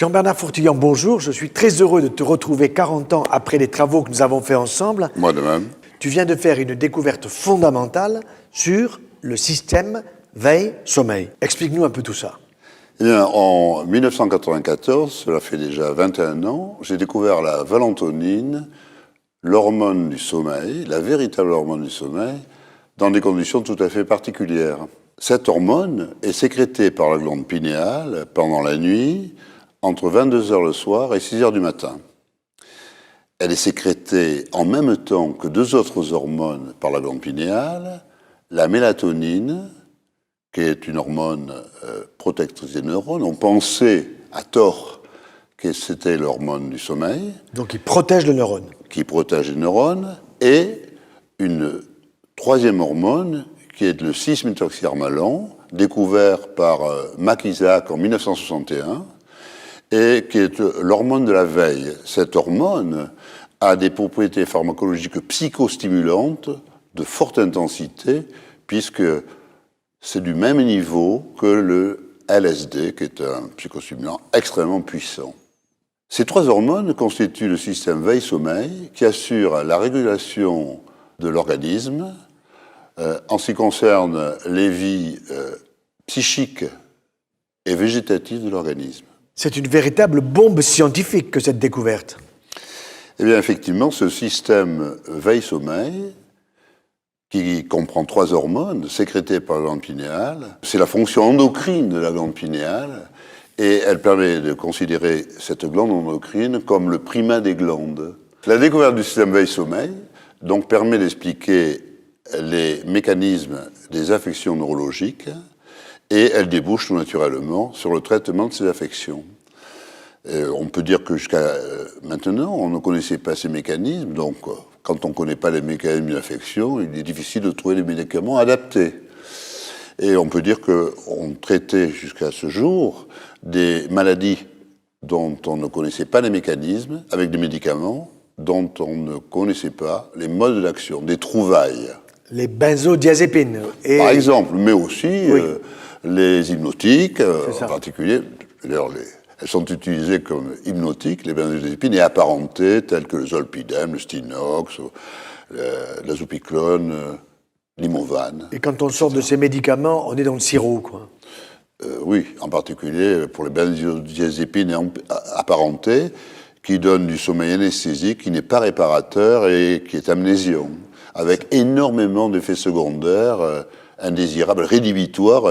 Jean-Bernard Fourtillon, bonjour. Je suis très heureux de te retrouver 40 ans après les travaux que nous avons faits ensemble. Moi de même. Tu viens de faire une découverte fondamentale sur le système veille-sommeil. Explique-nous un peu tout ça. Eh bien, en 1994, cela fait déjà 21 ans, j'ai découvert la valentonine, l'hormone du sommeil, la véritable hormone du sommeil, dans des conditions tout à fait particulières. Cette hormone est sécrétée par la glande pinéale pendant la nuit, entre 22h le soir et 6h du matin. Elle est sécrétée en même temps que deux autres hormones par la glande pinéale, la mélatonine, qui est une hormone protectrice des neurones. On pensait, à tort, que c'était l'hormone du sommeil. Donc il protège le neurone. Qui protège les neurones, et une troisième hormone, qui est le 6-méthoxyharmalan, découvert par Mac Isaac en 1961, et qui est l'hormone de la veille. Cette hormone a des propriétés pharmacologiques psychostimulantes de forte intensité, puisque c'est du même niveau que le LSD, qui est un psychostimulant extrêmement puissant. Ces trois hormones constituent le système veille-sommeil qui assure la régulation de l'organisme en ce qui concerne les vies psychiques et végétatives de l'organisme. C'est une véritable bombe scientifique que cette découverte. Eh bien, effectivement, ce système veille-sommeil, qui comprend trois hormones sécrétées par la glande pinéale, c'est la fonction endocrine de la glande pinéale, et elle permet de considérer cette glande endocrine comme le primat des glandes. La découverte du système veille-sommeil donc permet d'expliquer les mécanismes des affections neurologiques, et elle débouche tout naturellement sur le traitement de ces affections. On peut dire que jusqu'à maintenant, on ne connaissait pas ces mécanismes, donc quand on ne connaît pas les mécanismes d'affection, il est difficile de trouver les médicaments adaptés. Et on peut dire qu'on traitait jusqu'à ce jour des maladies dont on ne connaissait pas les mécanismes, avec des médicaments dont on ne connaissait pas les modes d'action, des trouvailles. Les benzodiazépines. Par exemple, mais aussi oui. Les hypnotiques, en particulier. D'ailleurs, elles sont utilisées comme hypnotiques, les benzodiazépines, et apparentées, telles que le zolpidem, le Stinox, l'azopiclone, l'Imovane. Et quand on sort de ces médicaments, on est dans le sirop, quoi. Oui, en particulier pour les benzodiazépines apparentées, qui donnent du sommeil anesthésique, qui n'est pas réparateur et qui est amnésiant, avec énormément d'effets secondaires indésirables, rédhibitoires,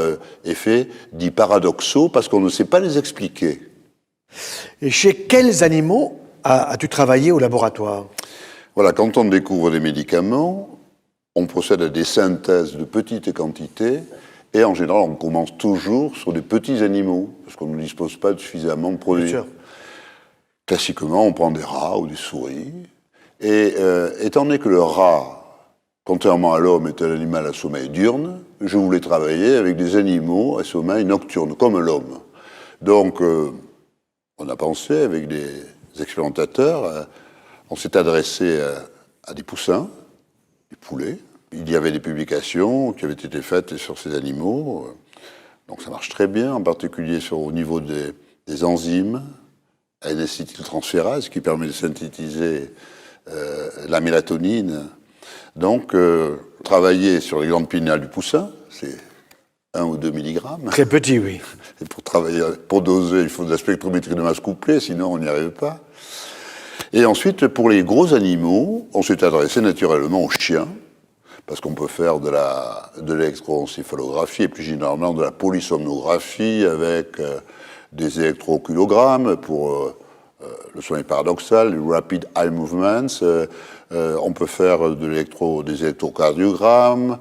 effets dits paradoxaux, parce qu'on ne sait pas les expliquer. Et chez quels animaux as-tu travaillé au laboratoire ? Voilà, quand on découvre des médicaments, on procède à des synthèses de petites quantités, et en général, on commence toujours sur des petits animaux, parce qu'on ne dispose pas de suffisamment de produits. Bien sûr. Classiquement, on prend des rats ou des souris, et étant donné que le rat, contrairement à l'homme, est un animal à sommeil diurne, je voulais travailler avec des animaux à sommeil nocturne, comme l'homme. Donc, on a pensé avec des expérimentateurs, on s'est adressé à des poussins, des poulets. Il y avait des publications qui avaient été faites sur ces animaux, donc ça marche très bien, en particulier au niveau des enzymes, à N-acétyltransférase, qui permet de synthétiser la mélatonine. Donc, travailler sur les glandes pinéales du poussin, c'est 1 ou 2 milligrammes. Très petit, oui. Et pour doser, il faut de la spectrométrie de masse couplée, sinon on n'y arrive pas. Et ensuite, pour les gros animaux, on s'est adressé naturellement aux chiens, parce qu'on peut faire de l'électroencéphalographie et plus généralement de la polysomnographie avec des électroculogrammes pour le sommeil paradoxal, les rapid eye movements. On peut faire des électrocardiogrammes,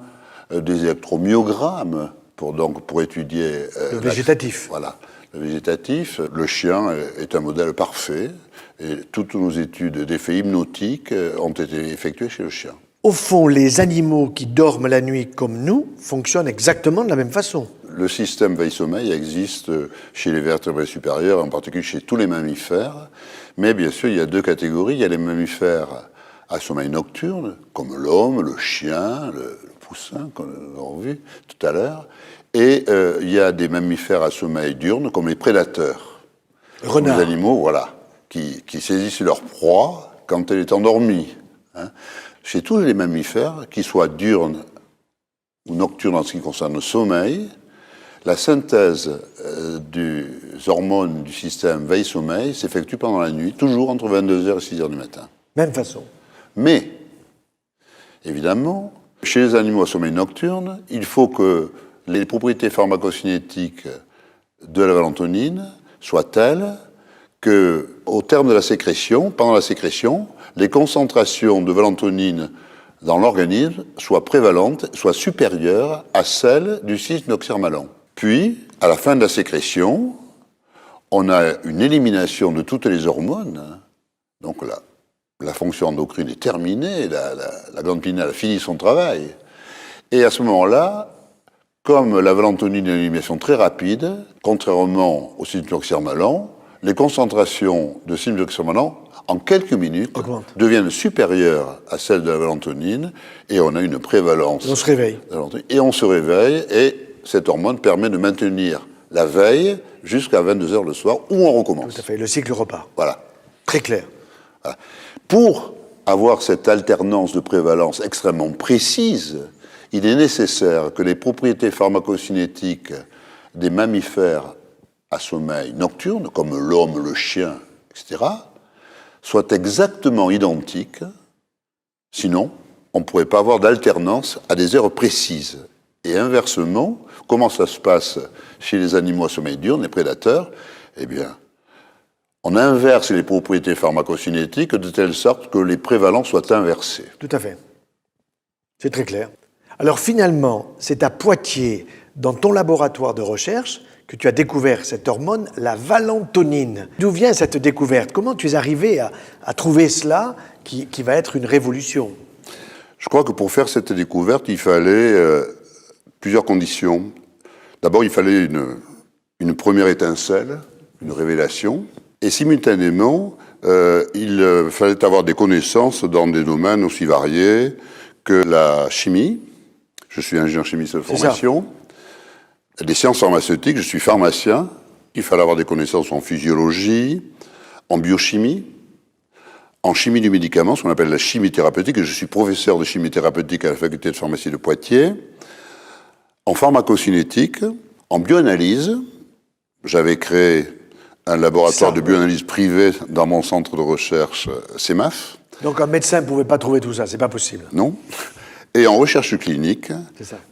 des électromyogrammes pour étudier le végétatif. Voilà, le végétatif. Le chien est un modèle parfait et toutes nos études d'effets hypnotiques ont été effectuées chez le chien. Au fond, les animaux qui dorment la nuit comme nous fonctionnent exactement de la même façon. Le système veille-sommeil existe chez les vertébrés supérieurs, en particulier chez tous les mammifères. Mais bien sûr, il y a deux catégories. Il y a les mammifères à sommeil nocturne, comme l'homme, le chien, le poussin, qu'on a vu tout à l'heure. Et il y a des mammifères à sommeil diurne, comme les prédateurs. Renard. Les animaux, voilà, qui saisissent leur proie quand elle est endormie. Hein. Chez tous les mammifères, qu'ils soient diurnes ou nocturnes en ce qui concerne le sommeil, la synthèse des hormones du système veille-sommeil s'effectue pendant la nuit, toujours entre 22h et 6h du matin. Même façon. Mais, évidemment, chez les animaux à sommeil nocturne, il faut que les propriétés pharmacocinétiques de la valentonine soient telles qu'au terme de la sécrétion, pendant la sécrétion, les concentrations de valentonine dans l'organisme soient prévalentes, soient supérieures à celles du 6-noxermalon. Puis, à la fin de la sécrétion, on a une élimination de toutes les hormones. Donc la fonction endocrine est terminée, la glande pinéale a fini son travail. Et à ce moment-là, comme la valentonine est une élimination très rapide, contrairement au 6-noxermalon, les concentrations de 6-noxermalon, en quelques minutes, deviennent supérieures à celles de la valentonine, et on a une prévalence. On se réveille. Et on se réveille, et cette hormone permet de maintenir la veille jusqu'à 22h le soir, où on recommence. Tout à fait, le cycle repart. Voilà. Très clair. Voilà. Pour avoir cette alternance de prévalence extrêmement précise, il est nécessaire que les propriétés pharmacocinétiques des mammifères à sommeil nocturne, comme l'homme, le chien, etc., soient exactement identiques. Sinon, on ne pourrait pas avoir d'alternance à des heures précises. Et inversement, comment ça se passe chez les animaux à sommeil diurne, les prédateurs? Eh bien, on inverse les propriétés pharmacocinétiques de telle sorte que les prévalences soient inversées. Tout à fait. C'est très clair. Alors finalement, c'est à Poitiers, dans ton laboratoire de recherche, que tu as découvert cette hormone, la valentonine. D'où vient cette découverte? Comment tu es arrivé à trouver cela qui va être une révolution? Je crois que pour faire cette découverte, il fallait plusieurs conditions. D'abord, il fallait une première étincelle, une révélation. Et simultanément, il fallait avoir des connaissances dans des domaines aussi variés que la chimie. Je suis ingénieur chimiste de formation. Les sciences pharmaceutiques, je suis pharmacien. Il fallait avoir des connaissances en physiologie, en biochimie, en chimie du médicament, ce qu'on appelle la chimie thérapeutique. Et je suis professeur de chimie thérapeutique à la faculté de pharmacie de Poitiers. En pharmacocinétique, en bioanalyse. J'avais créé un laboratoire de bioanalyse privé dans mon centre de recherche CEMAF. Donc un médecin ne pouvait pas trouver tout ça, c'est pas possible. Non. Et en recherche clinique,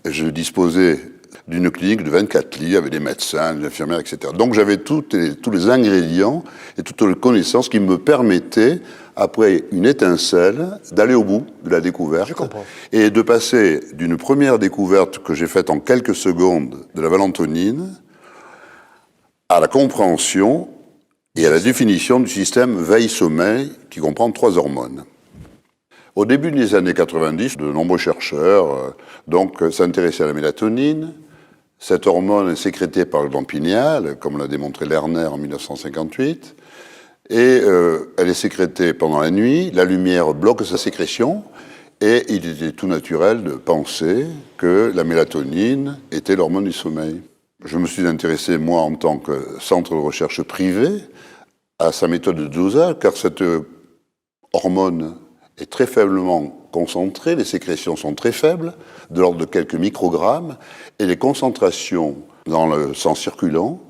je disposais d'une clinique de 24 lits avec des médecins, des infirmières, etc. Donc j'avais tous les ingrédients et toutes les connaissances qui me permettaient, après une étincelle, d'aller au bout de la découverte. Je comprends. Et de passer d'une première découverte que j'ai faite en quelques secondes de la valentonine à la compréhension et à la définition du système veille-sommeil qui comprend 3 hormones. Au début des années 90, de nombreux chercheurs s'intéressaient à la mélatonine. Cette hormone est sécrétée par le glande pinéale, comme l'a démontré Lerner en 1958, et elle est sécrétée pendant la nuit. La lumière bloque sa sécrétion, et il était tout naturel de penser que la mélatonine était l'hormone du sommeil. Je me suis intéressé, moi, en tant que centre de recherche privé, à sa méthode de dosage, car cette hormone est très faiblement concentrée, les sécrétions sont très faibles, de l'ordre de quelques microgrammes, et les concentrations dans le sang circulant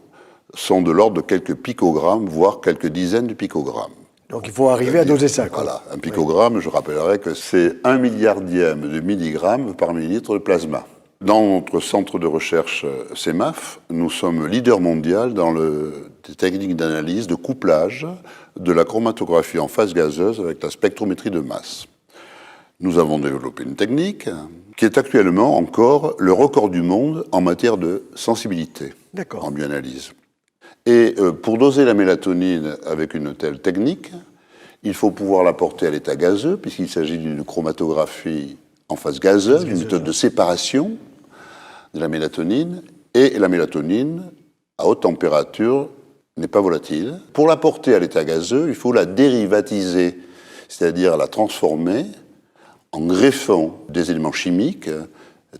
sont de l'ordre de quelques picogrammes, voire quelques dizaines de picogrammes. Donc il faut arriver à doser ça, quoi. Voilà, un picogramme, je rappellerai que c'est 1 milliardième de milligramme par millilitre de plasma. Dans notre centre de recherche CEMAF, nous sommes leader mondial dans des techniques d'analyse de couplage de la chromatographie en phase gazeuse avec la spectrométrie de masse. Nous avons développé une technique qui est actuellement encore le record du monde en matière de sensibilité en bioanalyse. Et pour doser la mélatonine avec une telle technique, il faut pouvoir la porter à l'état gazeux, puisqu'il s'agit d'une chromatographie en phase gazeuse, une méthode de séparation de la mélatonine. Et la mélatonine, à haute température, n'est pas volatile. Pour la porter à l'état gazeux, il faut la dérivatiser, c'est-à-dire la transformer en greffant des éléments chimiques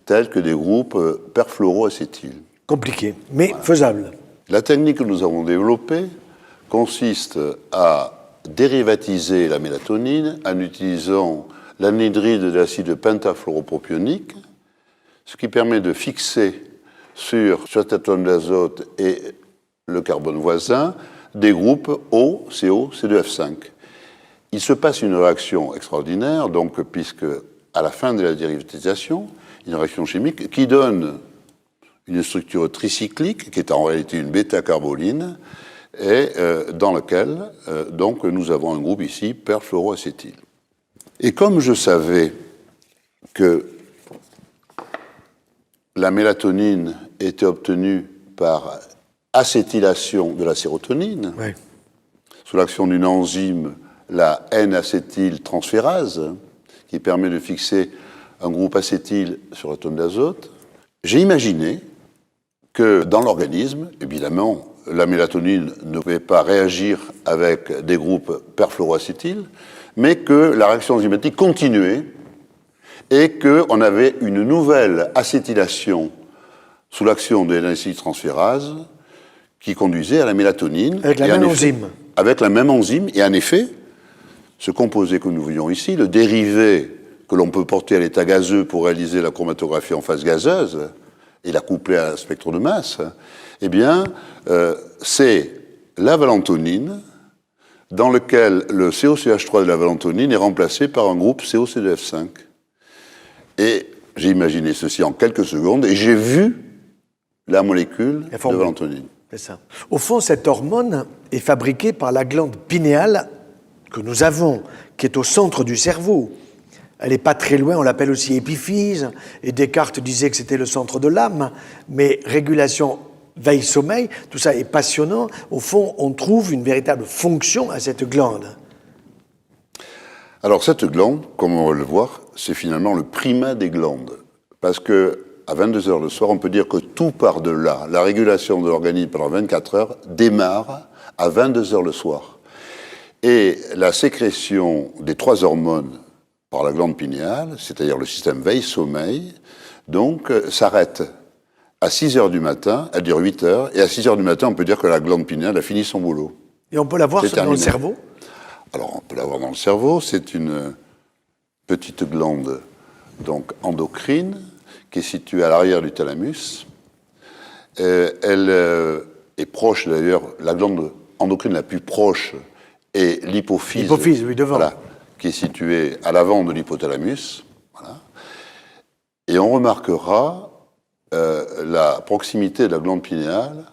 tels que des groupes perfluoroacétyl. Compliqué, mais faisable. La technique que nous avons développée consiste à dérivatiser la mélatonine en utilisant l'anhydride de l'acide pentafluoropropionique, ce qui permet de fixer sur cet atome d'azote et le carbone voisin des groupes O, CO, C2F5. Il se passe une réaction extraordinaire, donc, puisque à la fin de la dérivatisation, une réaction chimique qui donne une structure tricyclique, qui est en réalité une bêta-carboline, et dans lequel donc, nous avons un groupe ici, perfluoroacétyl. Et comme je savais que la mélatonine était obtenue par acétylation de la sérotonine, Ouais. sous l'action d'une enzyme, la N-acétyltransférase, qui permet de fixer un groupe acétyl sur l'atome d'azote, j'ai imaginé que dans l'organisme, évidemment, la mélatonine ne pouvait pas réagir avec des groupes perfluoroacétyl, mais que la réaction enzymatique continuait et qu'on avait une nouvelle acétylation sous l'action de N-acétyltransférase qui conduisait à la mélatonine. Avec la même enzyme. Avec la même enzyme. Et en effet, ce composé que nous voyons ici, le dérivé que l'on peut porter à l'état gazeux pour réaliser la chromatographie en phase gazeuse et la coupler à un spectre de masse, eh bien, c'est la valentonine dans lequel le COCH3 de la valentonine est remplacé par un groupe COCDF5. Et j'ai imaginé ceci en quelques secondes et j'ai vu la molécule de valentonine. C'est ça. Au fond, cette hormone est fabriquée par la glande pinéale que nous avons, qui est au centre du cerveau. Elle n'est pas très loin, on l'appelle aussi épiphyse, et Descartes disait que c'était le centre de l'âme, mais régulation, veille, sommeil, tout ça est passionnant. Au fond, on trouve une véritable fonction à cette glande. Alors cette glande, comme on va le voir, c'est finalement le primat des glandes. Parce que à 22h le soir, on peut dire que tout part de là. La régulation de l'organisme pendant 24 heures démarre à 22h le soir. Et la sécrétion des 3 hormones par la glande pinéale, c'est-à-dire le système veille-sommeil, donc s'arrête à 6h du matin, elle dure 8 heures, et à 6h du matin, on peut dire que la glande pinéale a fini son boulot. Et on peut la voir dans le cerveau ? Alors, on peut la voir dans le cerveau. C'est une petite glande donc endocrine qui est située à l'arrière du thalamus. Elle est proche, d'ailleurs, la glande endocrine la plus proche est l'hypophyse. L'hypophyse, oui, devant. Voilà, qui est située à l'avant de l'hypothalamus. Voilà. Et on remarquera la proximité de la glande pinéale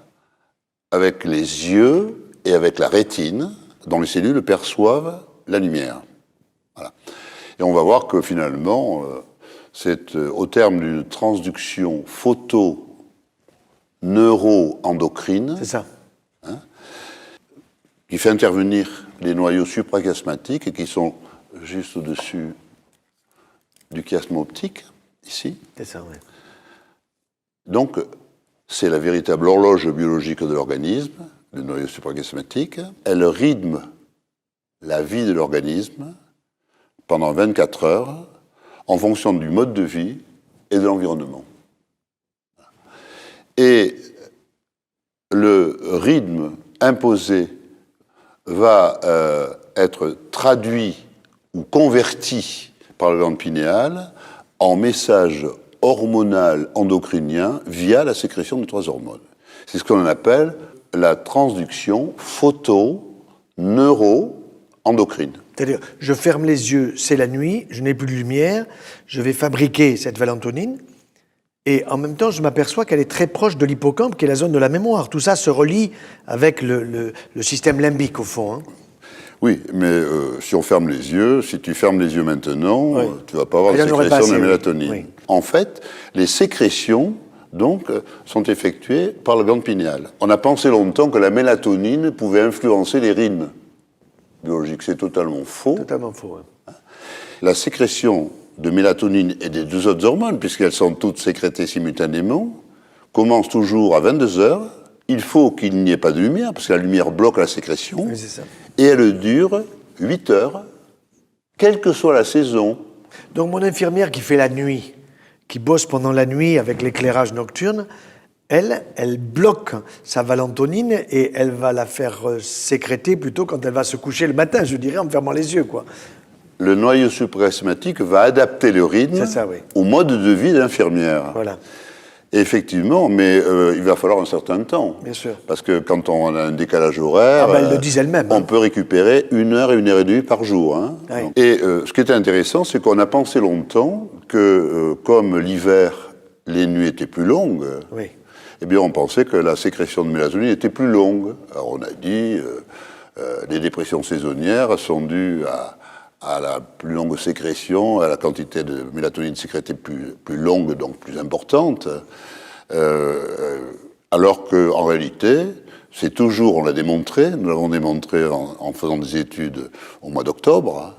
avec les yeux et avec la rétine, dont les cellules perçoivent la lumière. Voilà. Et on va voir que finalement, c'est au terme d'une transduction photo-neuro-endocrine, c'est ça, qui fait intervenir les noyaux suprachiasmatiques et qui sont juste au-dessus du chiasme optique, ici. c'est ça, oui. Donc, c'est la véritable horloge biologique de l'organisme, le noyau suprachiasmatique. Elle rythme la vie de l'organisme pendant 24 heures en fonction du mode de vie et de l'environnement. Et le rythme imposé va être traduit ou converti par la glande pinéale en message hormonal endocrinien via la sécrétion de 3 hormones. C'est ce qu'on appelle la transduction photo-neuro-endocrine. C'est-à-dire, je ferme les yeux, c'est la nuit, je n'ai plus de lumière, je vais fabriquer cette valentonine, et en même temps, je m'aperçois qu'elle est très proche de l'hippocampe, qui est la zone de la mémoire. Tout ça se relie avec le système limbique, au fond. Hein. Oui, mais si on ferme les yeux, si tu fermes les yeux maintenant, oui. Tu ne vas pas avoir de sécrétion de mélatonine. Oui. En fait, les sécrétions donc, sont effectuées par la glande pinéale. On a pensé longtemps que la mélatonine pouvait influencer les rythmes biologiques. C'est totalement faux. Totalement faux, hein. La sécrétion de mélatonine et des 2 autres hormones, puisqu'elles sont toutes sécrétées simultanément, commence toujours à 22 heures. Il faut qu'il n'y ait pas de lumière, parce que la lumière bloque la sécrétion. Oui, c'est ça. Et elle dure 8 heures, quelle que soit la saison. Donc mon infirmière qui fait la nuit, qui bosse pendant la nuit avec l'éclairage nocturne, elle bloque sa valentonine et elle va la faire sécréter plutôt quand elle va se coucher le matin, je dirais, en fermant les yeux, quoi. Le noyau suprachiasmatique va adapter le rythme C'est ça, oui. au mode de vie d'infirmière. Voilà. Effectivement, mais il va falloir un certain temps. Bien sûr. Parce que quand on a un décalage horaire, elles le disent elles-mêmes. On peut récupérer 1 heure et 1 heure et demie par jour. Hein. Oui. Et ce qui était intéressant, c'est qu'on a pensé longtemps que, comme l'hiver, les nuits étaient plus longues, Oui. eh bien, on pensait que la sécrétion de mélatonine était plus longue. Alors, on a dit, les dépressions saisonnières sont dues à la plus longue sécrétion, à la quantité de mélatonine sécrétée plus longue, donc plus importante, alors qu'en réalité, c'est toujours, on l'a démontré, nous l'avons démontré en faisant des études au mois d'octobre,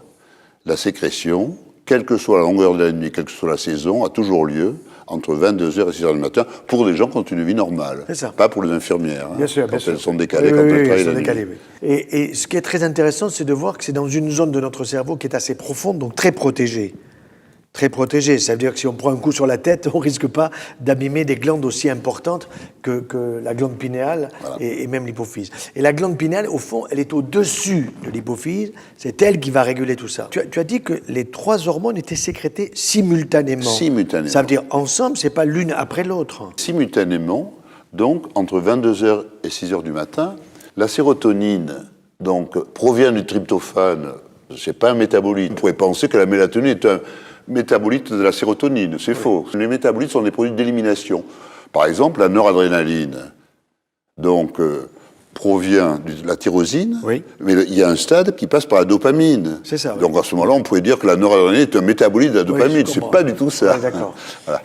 la sécrétion, quelle que soit la longueur de la nuit, quelle que soit la saison, a toujours lieu entre 22h et 6h du matin, pour des gens qui ont une vie normale. C'est ça. Pas pour les infirmières. Bien sûr, quand bien elles sûr. sont décalées, Oui, quand oui, elles oui, travaillent elles sont la décalées, nuit. oui. Et ce qui est très intéressant, c'est de voir que c'est dans une zone de notre cerveau qui est assez profonde, donc très protégée. Très protégée. Ça veut dire que si on prend un coup sur la tête, on ne risque pas d'abîmer des glandes aussi importantes que la glande pinéale et même l'hypophyse. Et la glande pinéale, au fond, elle est au-dessus de l'hypophyse. C'est elle qui va réguler tout ça. Tu as dit que les 3 hormones étaient sécrétées simultanément. Simultanément. Ça veut dire ensemble, c'est pas l'une après l'autre. Simultanément, donc, entre 22h et 6h du matin, la sérotonine donc, provient du tryptophane. Ce n'est pas un métabolite. On pourrait penser que la mélatonine est un métabolite de la sérotonine. C'est faux. Les métabolites sont des produits d'élimination. Par exemple, la noradrénaline donc, provient de la tyrosine, Oui. mais il y a un stade qui passe par la dopamine. C'est ça, oui. Donc à ce moment-là, on pourrait dire que la noradrénaline est un métabolite de la dopamine. je C'est comprends. pas du tout ça. Oui, d'accord. Voilà.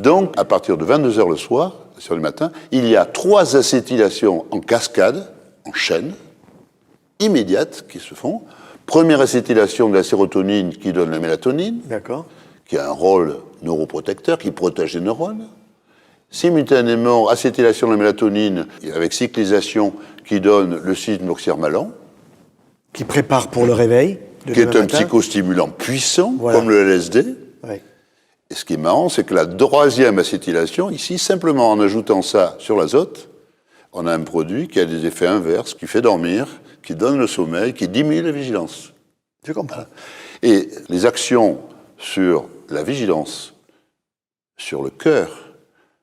Donc, à partir de 22h le soir, sur le matin, il y a 3 acétylations en cascade, en chaîne, immédiates, qui se font. Première acétylation de la sérotonine qui donne la mélatonine, D'accord. qui a un rôle neuroprotecteur, qui protège les neurones. Simultanément, acétylation de la mélatonine avec cyclisation qui donne le cimethoxyrmalan, Qui prépare pour le réveil. qui est un psychostimulant puissant, Voilà. comme le LSD. Oui. Et ce qui est marrant, c'est que la 3e acétylation, ici, simplement en ajoutant ça sur l'azote, on a un produit qui a des effets inverses, qui fait dormir, qui donne le sommeil, qui diminue la vigilance. Je comprends. Et les actions sur la vigilance, sur le cœur,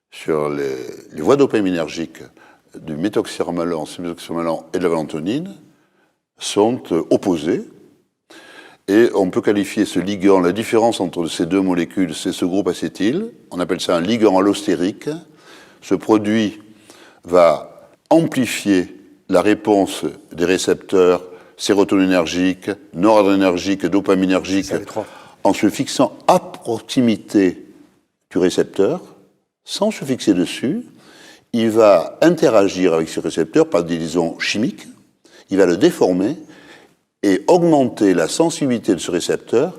sur les voies dopaminergiques du méthoxyrmalan, cimethoxyrmalan et de la valentonine sont opposées. Et on peut qualifier ce ligand, la différence entre ces 2 molécules, c'est ce groupe acétyl. On appelle ça un ligand allostérique. Ce produit va amplifier la réponse des récepteurs sérotoninergiques, noradrénergiques et dopaminergiques Ça, les 3. en se fixant à proximité du récepteur, sans se fixer dessus. Il va interagir avec ce récepteur par des liaisons chimiques, il va le déformer et augmenter la sensibilité de ce récepteur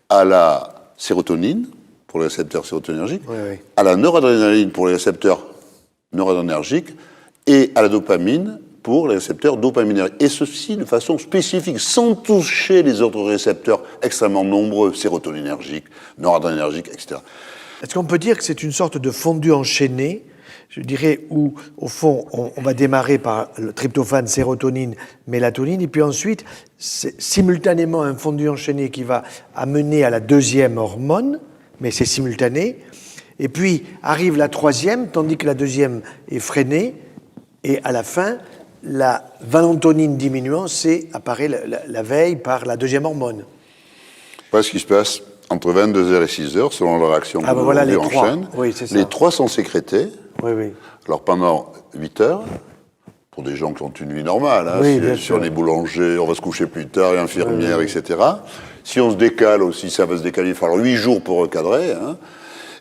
à la sérotonine, pour les récepteurs sérotoninergiques, Oui. à la noradrénaline pour les récepteurs noradrénergiques et à la dopamine pour les récepteurs dopaminergiques. Et ceci de façon spécifique, sans toucher les autres récepteurs extrêmement nombreux, sérotoninergiques, noradrénergiques, etc. Est-ce qu'on peut dire que c'est une sorte de fondu enchaîné, je dirais, où, au fond, on va démarrer par le tryptophane, sérotonine, mélatonine, et puis ensuite, c'est simultanément un fondu enchaîné qui va amener à la 2e hormone, mais c'est simultané, et puis arrive la 3e, tandis que la 2e est freinée, et à la fin, la valentonine diminuant, apparaît la veille par la 2e hormone. Voilà ce qui se passe entre 22h et 6h, selon leur action Ah ben voilà les en 3. chaîne. Oui, c'est ça. Les 3 sont sécrétés. Oui, oui. Alors pendant 8 heures, pour des gens qui ont une vie normale, hein, Oui, bien si sûr. on est boulanger, on va se coucher plus tard, et infirmière, etc. Si on se décale aussi, ça va se décaler, il va falloir 8 jours pour recadrer. Hein.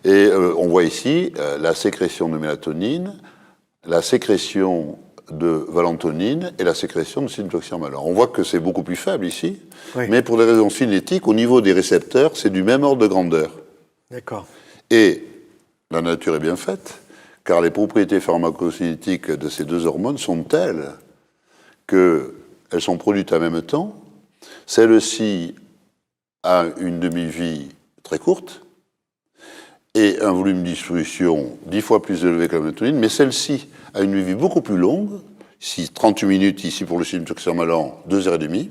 Et on voit ici la sécrétion de mélatonine, la sécrétion de valentonine et la sécrétion de cimethoxyrmalan. On voit que c'est beaucoup plus faible ici, Oui. mais pour des raisons cinétiques, au niveau des récepteurs, c'est du même ordre de grandeur. D'accord. Et la nature est bien faite, car les propriétés pharmacocinétiques de ces 2 hormones sont telles qu'elles sont produites en même temps. Celle-ci a une demi-vie très courte, et un volume de distribution 10 fois plus élevé que la mélatonine, mais celle-ci a une vie beaucoup plus longue, ici 38 minutes, ici pour le cycloxermalan 2h30.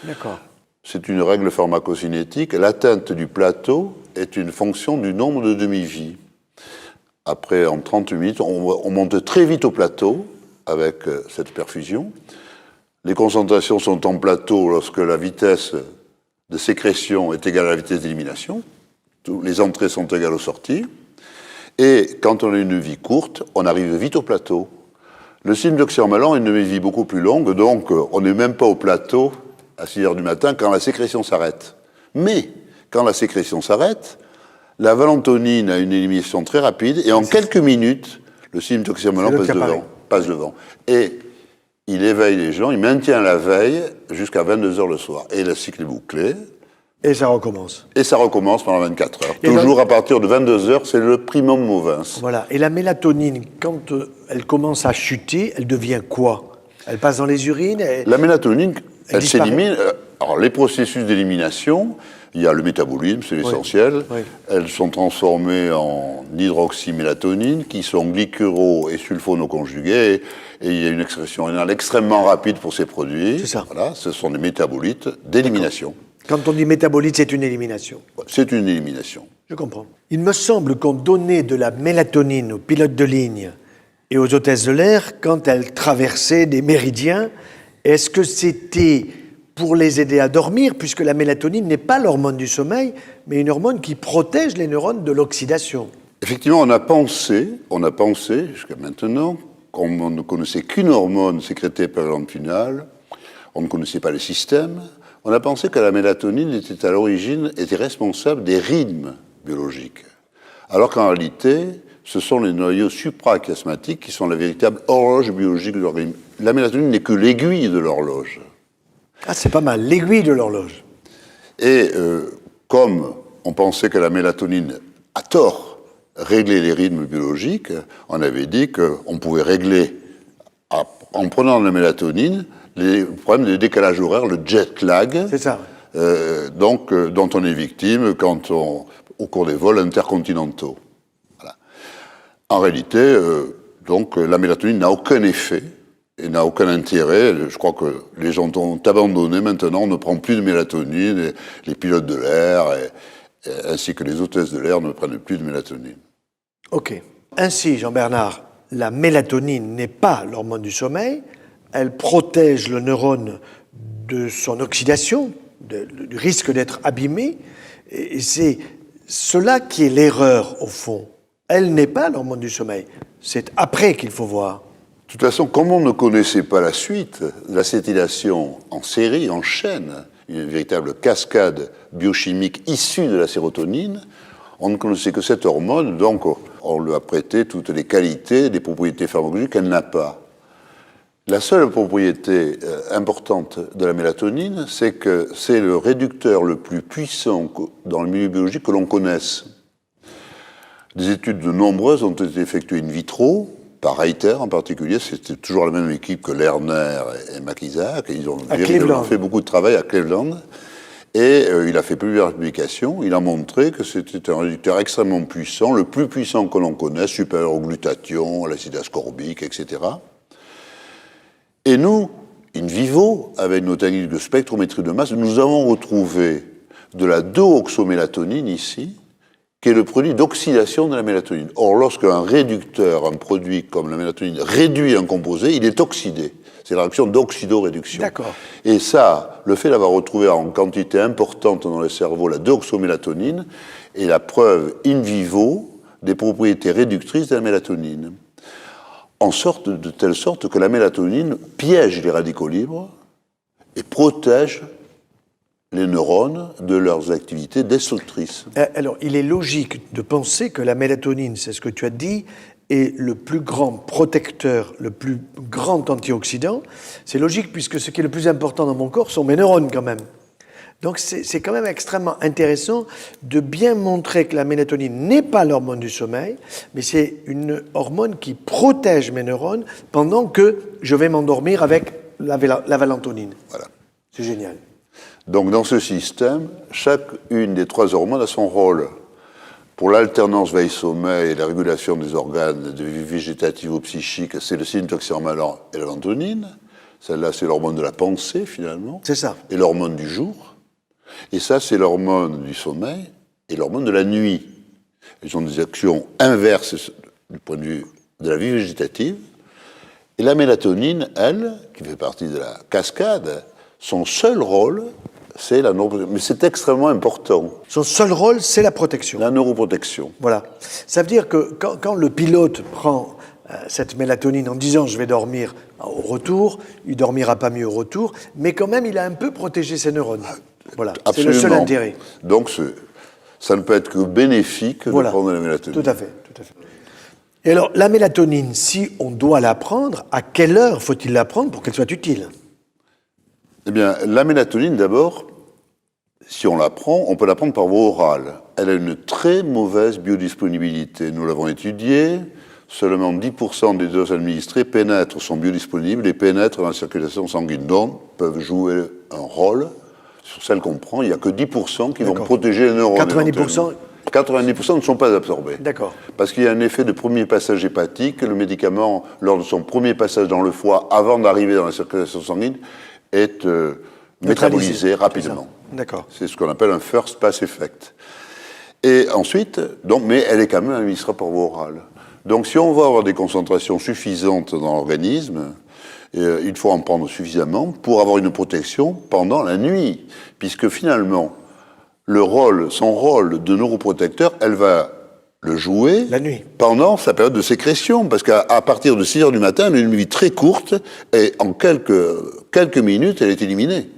D'accord. C'est une règle pharmacocinétique. L'atteinte du plateau est une fonction du nombre de demi-vies. Après, en 30 minutes, on monte très vite au plateau avec cette perfusion. Les concentrations sont en plateau lorsque la vitesse de sécrétion est égale à la vitesse d'élimination. Les entrées sont égales aux sorties. Et quand on a une vie courte, on arrive vite au plateau. Le cycloxermalan a une vie beaucoup plus longue, donc on n'est même pas au plateau à 6 heures du matin quand la sécrétion s'arrête. Mais quand la sécrétion s'arrête, la valentonine a une élimination très rapide et en quelques minutes, le cycloxermalan passe devant. Et il éveille les gens, il maintient la veille jusqu'à 22 heures le soir. Et le cycle est bouclé. Et ça recommence. Et ça recommence pendant 24 heures. Toujours à partir de 22 heures, c'est le primum movens. Voilà. Et la mélatonine, quand elle commence à chuter, elle devient quoi? Elle passe dans les urines? La mélatonine, elle disparaît. s'élimine. Alors, les processus d'élimination, il y a le métabolisme, c'est l'essentiel. Oui. Elles sont transformées en hydroxymélatonine, qui sont glycuro- et sulfonoconjuguées. Et il y a une excrétion rénale extrêmement rapide pour ces produits. C'est ça. Voilà, ce sont des métabolites d'élimination. Quand on dit métabolite, c'est une élimination. C'est une élimination. Je comprends. Il me semble qu'on donnait de la mélatonine aux pilotes de ligne et aux hôtesses de l'air quand elles traversaient des méridiens. Est-ce que c'était pour les aider à dormir, puisque la mélatonine n'est pas l'hormone du sommeil, mais une hormone qui protège les neurones de l'oxydation? Effectivement, on a pensé jusqu'à maintenant qu'on ne connaissait qu'une hormone sécrétée par la glande pinéale, on ne connaissait pas les systèmes. On a pensé que la mélatonine était à l'origine, était responsable des rythmes biologiques. Alors qu'en réalité, ce sont les noyaux suprachiasmatiques qui sont la véritable horloge biologique de l'organisme. La mélatonine n'est que l'aiguille de l'horloge. Ah, c'est pas mal, l'aiguille de l'horloge. Et comme on pensait que la mélatonine, à tort, réglait les rythmes biologiques, on avait dit qu'on pouvait régler, en prenant la mélatonine, les problèmes de décalage horaire, le jet lag, C'est ça. dont on est victime au cours des vols intercontinentaux. Voilà. En réalité, la mélatonine n'a aucun effet et n'a aucun intérêt. Je crois que les gens ont abandonné maintenant, on ne prend plus de mélatonine, et les pilotes de l'air ainsi que les hôtesses de l'air ne prennent plus de mélatonine. Ok. Ainsi, Jean-Bernard, la mélatonine n'est pas l'hormone du sommeil. Elle protège le neurone de son oxydation, du risque d'être abîmé. Et c'est cela qui est l'erreur, au fond. Elle n'est pas l'hormone du sommeil. C'est après qu'il faut voir. De toute façon, comme on ne connaissait pas la suite, l'acétylation en série, en chaîne, une véritable cascade biochimique issue de la sérotonine, on ne connaissait que cette hormone, donc on lui a prêté toutes les qualités, les propriétés pharmacologiques qu'elle n'a pas. La seule propriété importante de la mélatonine, c'est que c'est le réducteur le plus puissant dans le milieu biologique que l'on connaisse. Des études nombreuses ont été effectuées in vitro, par Reiter en particulier, c'était toujours la même équipe que Lerner et McIsaac, ils ont fait beaucoup de travail à Cleveland, et il a fait plusieurs publications, il a montré que c'était un réducteur extrêmement puissant, le plus puissant que l'on connaisse, supérieur au glutathion, à l'acide ascorbique, etc. Et nous, in vivo, avec nos techniques de spectrométrie de masse, nous avons retrouvé de la 2-oxomélatonine ici, qui est le produit d'oxydation de la mélatonine. Or, lorsqu'un réducteur, un produit comme la mélatonine, réduit un composé, il est oxydé. C'est la réaction d'oxydoréduction. D'accord. Et ça, le fait d'avoir retrouvé en quantité importante dans le cerveau la 2-oxomélatonine est la preuve in vivo des propriétés réductrices de la mélatonine. De telle sorte que la mélatonine piège les radicaux libres et protège les neurones de leurs activités destructrices. Alors, il est logique de penser que la mélatonine, c'est ce que tu as dit, est le plus grand protecteur, le plus grand antioxydant. C'est logique puisque ce qui est le plus important dans mon corps sont mes neurones quand même. Donc c'est quand même extrêmement intéressant de bien montrer que la mélatonine n'est pas l'hormone du sommeil, mais c'est une hormone qui protège mes neurones pendant que je vais m'endormir avec la valentonine. Voilà. C'est génial. Donc dans ce système, chacune des 3 hormones a son rôle. Pour l'alternance veille-sommeil et la régulation des organes de vie végétative ou psychique, c'est le syntoxyrmalan et la lantonine. Celle-là, c'est l'hormone de la pensée, finalement. C'est ça. Et l'hormone du jour. Et ça, c'est l'hormone du sommeil et l'hormone de la nuit. Ils ont des actions inverses du point de vue de la vie végétative. Et la mélatonine, elle, qui fait partie de la cascade, son seul rôle, c'est la neuroprotection. Mais c'est extrêmement important. Son seul rôle, c'est la protection. La neuroprotection. Voilà. Ça veut dire que quand le pilote prend cette mélatonine en disant « je vais dormir au retour », il ne dormira pas mieux au retour, mais quand même, il a un peu protégé ses neurones. Voilà. C'est le seul intérêt. Donc, ça ne peut être que bénéfique de prendre la mélatonine. Tout à fait, tout à fait. Et alors, la mélatonine, si on doit la prendre, à quelle heure faut-il la prendre pour qu'elle soit utile? Eh bien, la mélatonine, d'abord, si on la prend, on peut la prendre par voie orale. Elle a une très mauvaise biodisponibilité. Nous l'avons étudié. Seulement 10% des doses administrées sont biodisponibles et pénètrent dans la circulation sanguine. Donc, peuvent jouer un rôle. Sur celles qu'on prend, il n'y a que 10% qui vont protéger les neurones. 90% ne sont pas absorbés. D'accord. Parce qu'il y a un effet de premier passage hépatique. Le médicament, lors de son premier passage dans le foie, avant d'arriver dans la circulation sanguine, est métabolisé rapidement. D'accord. C'est ce qu'on appelle un first pass effect. Et ensuite, mais elle est quand même administrée par voie orale. Donc si on veut avoir des concentrations suffisantes dans l'organisme, il faut en prendre suffisamment pour avoir une protection pendant la nuit. Puisque finalement, son rôle de neuroprotecteur, elle va le jouer la nuit, pendant sa période de sécrétion. Parce qu'à partir de 6 heures du matin, elle a une vie très courte et en quelques minutes, elle est éliminée.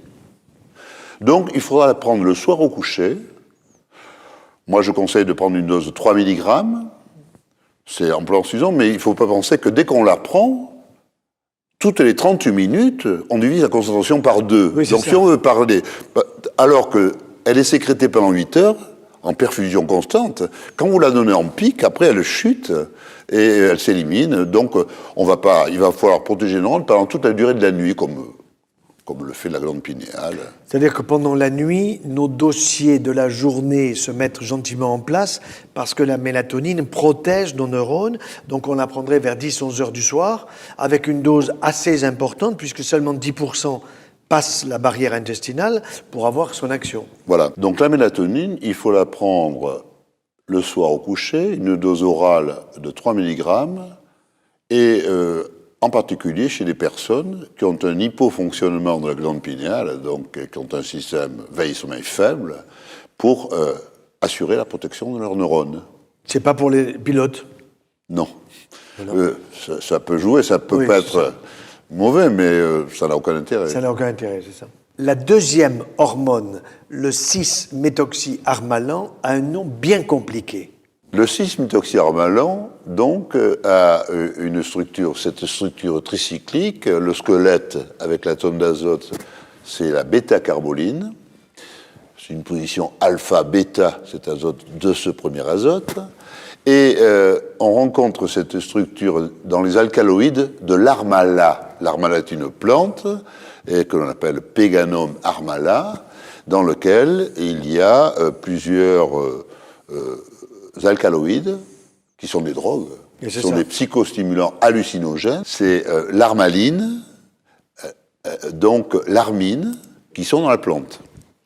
Donc il faudra la prendre le soir au coucher. Moi, je conseille de prendre une dose de 3 mg. C'est amplement suffisant, mais il ne faut pas penser que dès qu'on la prend, toutes les 38 minutes, on divise la concentration par 2. Oui, donc si on veut parler, alors qu'elle est sécrétée pendant 8 heures, en perfusion constante, quand vous la donnez en pic, après elle chute et elle s'élimine. Donc il va falloir protéger les neurones pendant toute la durée de la nuit, comme le fait la glande pinéale. C'est-à-dire que pendant la nuit, nos dossiers de la journée se mettent gentiment en place parce que la mélatonine protège nos neurones. Donc on la prendrait vers 10-11 heures du soir avec une dose assez importante puisque seulement 10% passe la barrière intestinale pour avoir son action. Voilà. Donc la mélatonine, il faut la prendre le soir au coucher, une dose orale de 3 mg et en particulier chez les personnes qui ont un hypofonctionnement de la glande pinéale, donc qui ont un système veille-sommeil faible, pour assurer la protection de leurs neurones. C'est pas pour les pilotes? Non. Ça peut jouer, ça peut pas être mauvais, mais ça n'a aucun intérêt. Ça n'a aucun intérêt, c'est ça. La deuxième hormone, le 6-méthoxyharmalan, a un nom bien compliqué. Le 6-méthoxyharmalan, donc, a une structure, cette structure tricyclique. Le squelette, avec l'atome d'azote, c'est la bêta-carboline. C'est une position alpha-bêta, cet azote, de ce premier azote. Et on rencontre cette structure dans les alcaloïdes de l'armala. L'armala est une plante et que l'on appelle Peganum armala, dans lequel il y a plusieurs alcaloïdes qui sont des drogues, qui sont des psychostimulants hallucinogènes. C'est l'armaline, donc l'armine, qui sont dans la plante.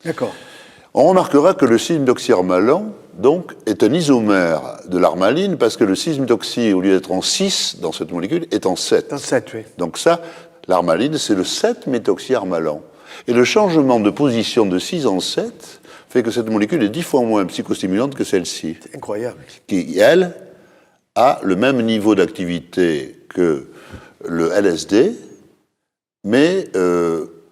D'accord. On remarquera que le 6-méthoxyharmalan, donc, est un isomère de l'armaline, parce que le 6-méthoxy, au lieu d'être en 6 dans cette molécule, est en 7. En 7, oui. Donc ça, l'armaline, c'est le 7-méthoxyharmalan. Et le changement de position de 6 en 7 fait que cette molécule est 10 fois moins psychostimulante que celle-ci. C'est incroyable. Qui, elle, a le même niveau d'activité que le LSD, mais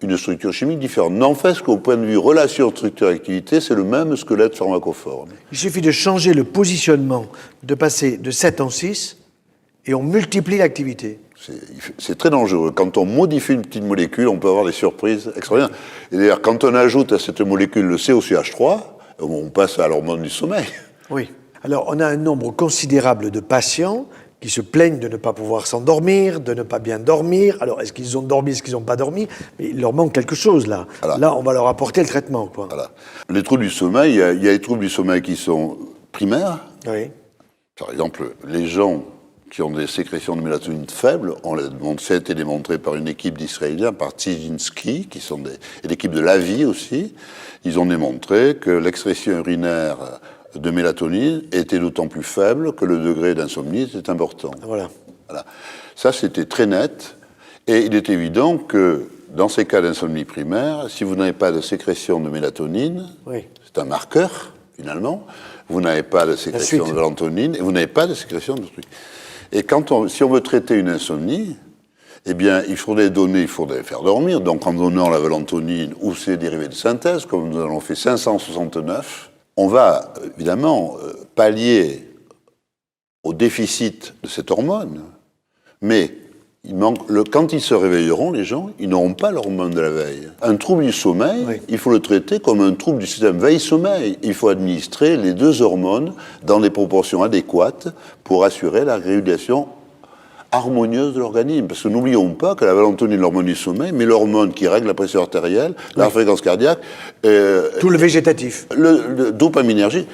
une structure chimique différente. N'empêche qu'au point de vue relation structure-activité, c'est le même squelette pharmacophore. Il suffit de changer le positionnement, de passer de 7 en 6, et on multiplie l'activité. C'est très dangereux. Quand on modifie une petite molécule, on peut avoir des surprises extraordinaires. Et d'ailleurs, quand on ajoute à cette molécule le COCH3, on passe à l'hormone du sommeil. Oui. Alors, on a un nombre considérable de patients qui se plaignent de ne pas pouvoir s'endormir, de ne pas bien dormir. Alors, est-ce qu'ils ont dormi, est-ce qu'ils n'ont pas dormi? Mais il leur manque quelque chose, là. Voilà. Là, on va leur apporter le traitement, quoi. Voilà. Les troubles du sommeil, il y a les troubles du sommeil qui sont primaires, Oui. Par exemple, les gens qui ont des sécrétions de mélatonine faibles, ça a été démontré par une équipe d'Israéliens, par Tzizinski, et l'équipe de Lavie aussi, ils ont démontré que l'excrétion urinaire de mélatonine était d'autant plus faible que le degré d'insomnie était important. Voilà. Ça, c'était très net, et il est évident que dans ces cas d'insomnie primaire, si vous n'avez pas de sécrétion de mélatonine, c'est un marqueur, finalement, vous n'avez pas de sécrétion de mélatonine, et vous n'avez pas de sécrétion de trucs. Et si on veut traiter une insomnie, eh bien, il faudrait faire dormir, donc en donnant la mélatonine ou ses dérivés de synthèse, comme nous en avons fait 569, on va évidemment pallier au déficit de cette hormone, mais quand ils se réveilleront, les gens, ils n'auront pas l'hormone de la veille. Un trouble du sommeil, il faut le traiter comme un trouble du système veille-sommeil. Il faut administrer les deux hormones dans des proportions adéquates pour assurer la régulation harmonieuse de l'organisme. Parce que n'oublions pas que la mélatonine est l'hormone du sommeil, mais l'hormone qui règle la pression artérielle, la fréquence cardiaque... tout le végétatif. Le dopaminergie.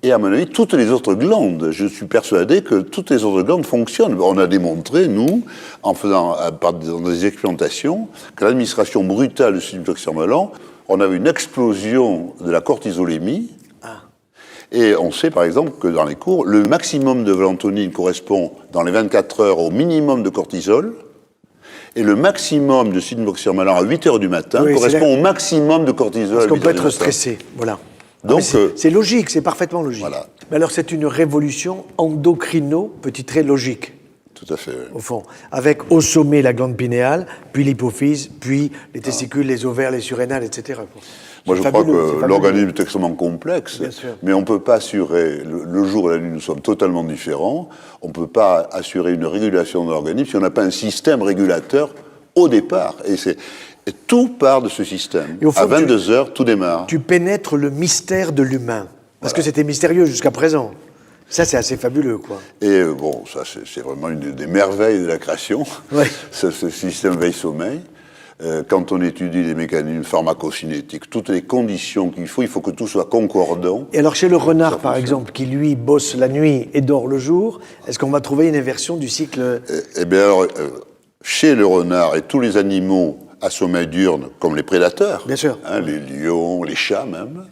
Et à mon avis, toutes les autres glandes, je suis persuadé que toutes les autres glandes fonctionnent. On a démontré, nous, dans des expérimentations, que l'administration brutale de citalopram, on avait une explosion de la cortisolémie. Et on sait, par exemple, que dans les cours, le maximum de mélatonine correspond, dans les 24 heures, au minimum de cortisol. Et le maximum de citalopram à 8 heures du matin correspond au maximum de cortisol. Parce qu'on peut être stressé, voilà. Donc, c'est logique, c'est parfaitement logique. Voilà. Mais alors, c'est une révolution endocrino, petit trait logique. Tout à fait. Oui. Au fond, avec au sommet la glande pinéale, puis l'hypophyse, puis les testicules, les ovaires, les surrénales, etc. Moi, je crois que l'organisme est extrêmement complexe, mais on ne peut pas assurer, le jour et la nuit, nous sommes totalement différents, on ne peut pas assurer une régulation de l'organisme si on n'a pas un système régulateur au départ. Et tout part de ce système. À 22 heures, tout démarre. Tu pénètres le mystère de l'humain. Parce que c'était mystérieux jusqu'à présent. Ça, c'est assez fabuleux, quoi. Et ça, c'est vraiment une des merveilles de la création, ce système veille-sommeil. Quand on étudie les mécanismes pharmacocinétiques, toutes les conditions qu'il faut, il faut que tout soit concordant. Et alors, chez le renard, par exemple, qui, lui, bosse la nuit et dort le jour, est-ce qu'on va trouver une inversion du cycle? Eh bien, alors, chez le renard et tous les animaux à sommeil diurne, comme les prédateurs, bien sûr, les lions, les chats même,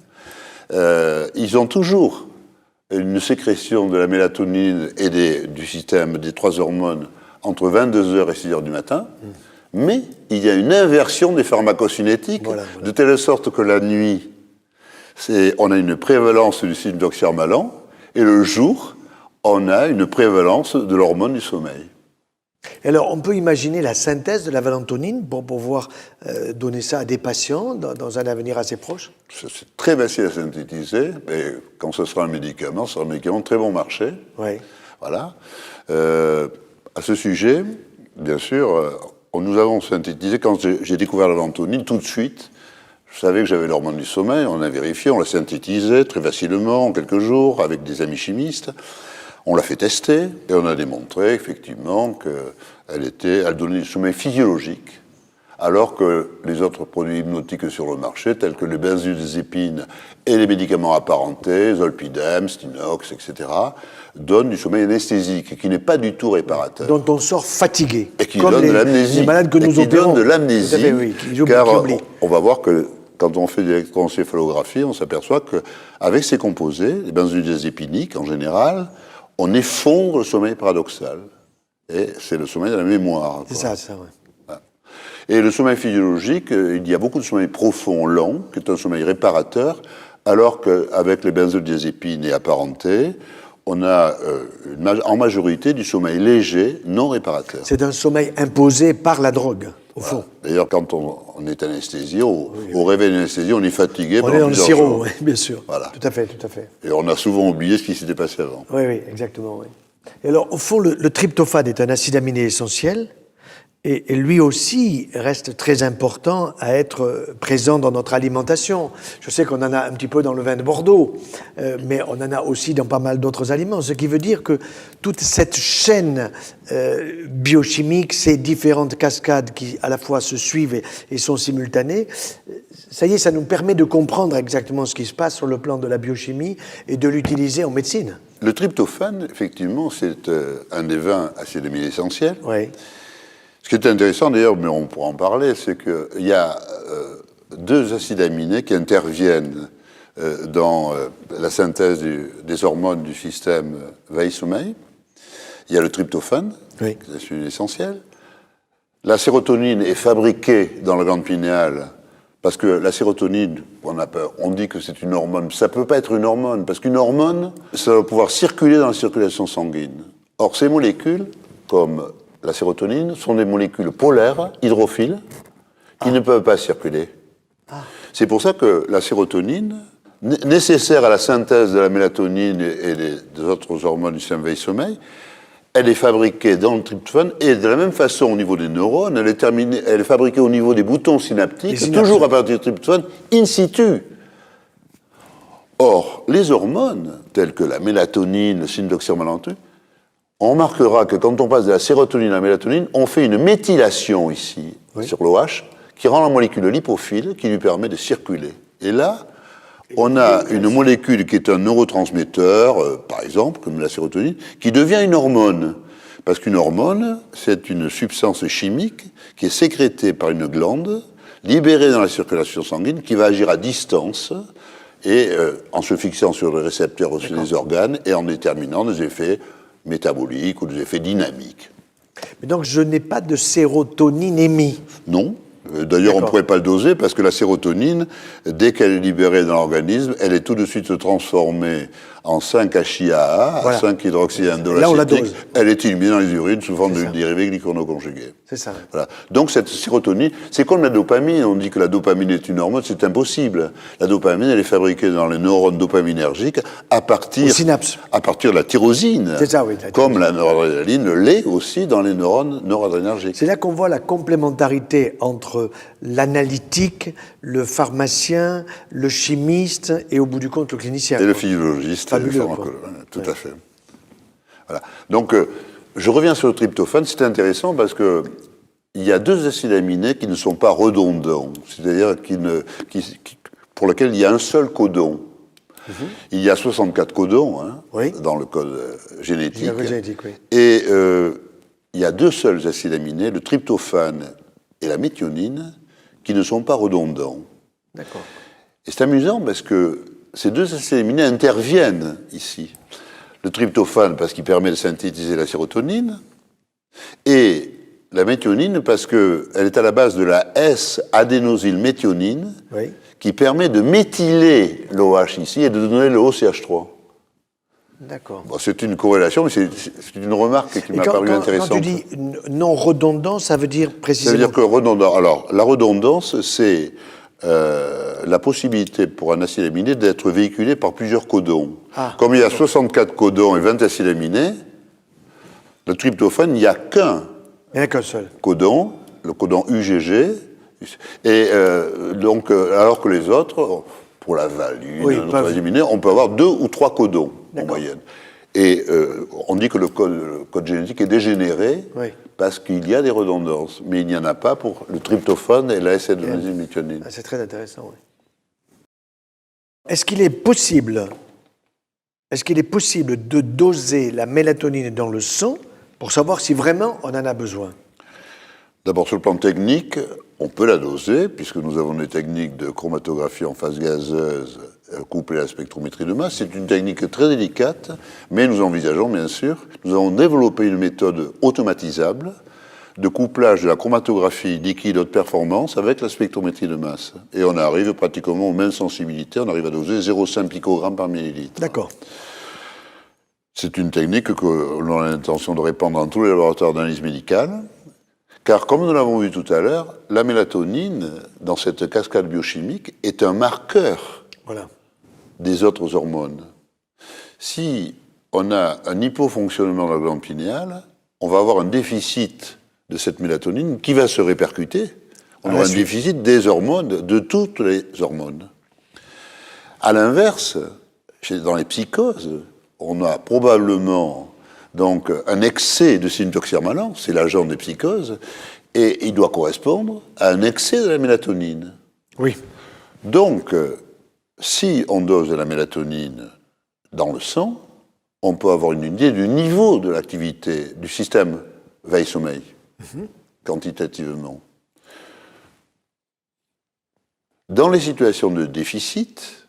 ils ont toujours une sécrétion de la mélatonine et du système des trois hormones entre 22h et 6h du matin, mais il y a une inversion des pharmacocinétiques, de telle sorte que la nuit, on a une prévalence du citalopram, et le jour, on a une prévalence de l'hormone du sommeil. Et alors, on peut imaginer la synthèse de la mélatonine pour pouvoir donner ça à des patients dans un avenir assez proche? C'est très facile à synthétiser, et quand ce sera un médicament, ce sera un médicament de très bon marché. Oui. Voilà. À ce sujet, bien sûr, nous avons synthétisé, quand j'ai découvert la mélatonine, tout de suite, je savais que j'avais l'hormone du sommeil, on a vérifié, on l'a synthétisé très facilement, en quelques jours, avec des amis chimistes. On l'a fait tester et on a démontré effectivement qu'elle donnait du sommeil physiologique, alors que les autres produits hypnotiques sur le marché, tels que les benzodiazépines et les médicaments apparentés, Zolpidem, Stinox, etc., donnent du sommeil anesthésique, qui n'est pas du tout réparateur. Dont on sort fatigué. Et qui donne de l'amnésie. Les malades que nous opérons. Donne de l'amnésie, oui, car on va voir que quand on fait de l'électroencéphalographie, on s'aperçoit qu'avec ces composés, les benzodiazépiniques en général, on effondre le sommeil paradoxal. Et c'est le sommeil de la mémoire. C'est ça, oui. Voilà. Et le sommeil physiologique, il y a beaucoup de sommeil profond, lent, qui est un sommeil réparateur, alors qu'avec les benzodiazépines et apparentés, on a en majorité du sommeil léger, non réparateur. C'est un sommeil imposé par la drogue, au fond. D'ailleurs, quand on est anesthésié, au réveil d'anesthésie, on est fatigué. On est dans le sirop, oui, bien sûr. Voilà. Tout à fait, tout à fait. Et on a souvent oublié ce qui s'était passé avant. Oui, exactement. Oui. Et alors, au fond, le tryptophane est un acide aminé essentiel. Et lui aussi reste très important à être présent dans notre alimentation. Je sais qu'on en a un petit peu dans le vin de Bordeaux, mais on en a aussi dans pas mal d'autres aliments. Ce qui veut dire que toute cette chaîne biochimique, ces différentes cascades qui à la fois se suivent et sont simultanées, ça y est, ça nous permet de comprendre exactement ce qui se passe sur le plan de la biochimie et de l'utiliser en médecine. Le tryptophane, effectivement, c'est un des 20 acides aminés essentiels. Oui. Ce qui est intéressant d'ailleurs, mais on pourra en parler, c'est qu'il y a deux acides aminés qui interviennent dans la synthèse des hormones du système veille-sommeil. Il y a le tryptophane, Oui. qui est une essentielle. La sérotonine est fabriquée dans la glande pinéale parce que la sérotonine, on dit que c'est une hormone. Ça ne peut pas être une hormone, parce qu'une hormone, ça doit pouvoir circuler dans la circulation sanguine. Or, ces molécules, comme la sérotonine, sont des molécules polaires, hydrophiles, qui ne peuvent pas circuler. C'est pour ça que la sérotonine, nécessaire à la synthèse de la mélatonine et des autres hormones du système veille-sommeil, elle est fabriquée dans le tryptophane, et de la même façon au niveau des neurones, elle est fabriquée au niveau des boutons synaptiques, toujours à partir du tryptophane, in situ. Or, les hormones, telles que la mélatonine, le syndoxyromalantine, on remarquera que quand on passe de la sérotonine à la mélatonine, on fait une méthylation ici, sur l'OH, qui rend la molécule lipophile, qui lui permet de circuler. Et là, on a une molécule qui est un neurotransmetteur, par exemple, comme la sérotonine, qui devient une hormone. Parce qu'une hormone, c'est une substance chimique qui est sécrétée par une glande, libérée dans la circulation sanguine, qui va agir à distance, et en se fixant sur le récepteur aussi des organes, et en déterminant des effets métaboliques ou des effets dynamiques. Mais donc je n'ai pas de sérotoninémie. Non. D'ailleurs, on ne pourrait pas le doser parce que la sérotonine, dès qu'elle est libérée dans l'organisme, elle est tout de suite transformée en 5-HIAA, voilà. 5-hydroxyindolacétique. Elle est éliminée dans les urines sous forme de dérivés glyconoconjugués. C'est ça. Voilà. Donc cette sérotonine, c'est comme la dopamine. On dit que la dopamine est une hormone, c'est impossible. La dopamine, elle est fabriquée dans les neurones dopaminergiques à partir de la tyrosine. C'est ça, oui. Comme la noradrénaline l'est aussi dans les neurones noradrénergiques. C'est là qu'on voit la complémentarité entre l'analytique, le pharmacien, le chimiste et au bout du compte le clinicien. Et le physiologiste. Fabuleux, tout à fait. Voilà. Donc, je reviens sur le tryptophane. C'est intéressant parce que il y a deux acides aminés qui ne sont pas redondants, c'est-à-dire pour lesquels il y a un seul codon. Il y a 64 codons dans le code génétique. Oui. Et il y a deux seuls acides aminés, le tryptophane et la méthionine, qui ne sont pas redondants. D'accord. Et c'est amusant parce que ces deux acides aminés interviennent ici. Le tryptophane parce qu'il permet de synthétiser la sérotonine, et la méthionine parce qu'elle est à la base de la S-adénosylméthionine, qui permet de méthyler l'OH ici et de donner le OCH3. D'accord. Bon, c'est une corrélation, mais c'est une remarque qui m'a paru intéressante. Quand tu dis non redondant, ça veut dire précisément... Ça veut dire que redondant... Alors, la redondance, c'est la possibilité pour un acide aminé d'être véhiculé par plusieurs codons. Comme il y a 64 codons et 20 acides aminés, le tryptophane, il n'y a qu'un seul codon, le codon UGG, et donc, alors que les autres, pour la valine, notre acide aminé, on peut avoir 2 ou 3 codons en moyenne. Et on dit que le code génétique est dégénéré parce qu'il y a des redondances, mais il n'y en a pas pour le tryptophane et la S-adénosylméthionine. C'est très intéressant, oui. Est-ce qu'il est possible de doser la mélatonine dans le sang pour savoir si vraiment on en a besoin? D'abord, sur le plan technique, on peut la doser, puisque nous avons des techniques de chromatographie en phase gazeuse couplées à la spectrométrie de masse. C'est une technique très délicate, mais nous envisageons, bien sûr, nous avons développé une méthode automatisable de couplage de la chromatographie liquide haute performance avec la spectrométrie de masse. Et on arrive pratiquement aux mêmes sensibilités, on arrive à doser 0,5 picogrammes par millilitre. D'accord. C'est une technique que l'on a l'intention de répandre dans tous les laboratoires d'analyse médicale. Car, comme nous l'avons vu tout à l'heure, la mélatonine, dans cette cascade biochimique, est un marqueur des autres hormones. Si on a un hypofonctionnement de la glande pinéale, on va avoir un déficit de cette mélatonine qui va se répercuter. On À aura la un suite. déficit des hormones, de toutes les hormones. À l'inverse, dans les psychoses, on a probablement donc un excès de syntoxyrmalan, c'est l'agent des psychoses, et il doit correspondre à un excès de la mélatonine. Oui. Donc, si on dose de la mélatonine dans le sang, on peut avoir une idée du niveau de l'activité du système veille-sommeil, quantitativement. Dans les situations de déficit,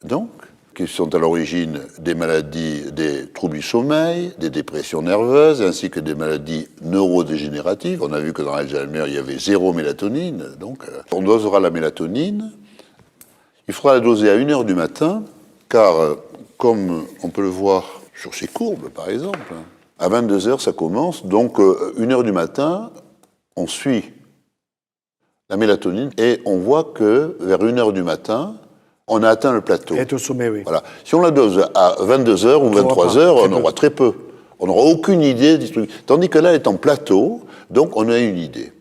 donc, qui sont à l'origine des maladies, des troubles du sommeil, des dépressions nerveuses, ainsi que des maladies neurodégénératives. On a vu que dans l'Alzheimer, il y avait 0 mélatonine. Donc, on dosera la mélatonine. Il faudra la doser à 1h du matin, car, comme on peut le voir sur ces courbes, par exemple, à 22h, ça commence. Donc, 1h du matin, on suit la mélatonine et on voit que vers 1h du matin, on a atteint le plateau. Être au sommet, oui. Voilà. Si on la dose à 22h ou 23h, on aura très peu. On n'aura aucune idée du truc. Tandis que là, elle est en plateau, donc on a une idée.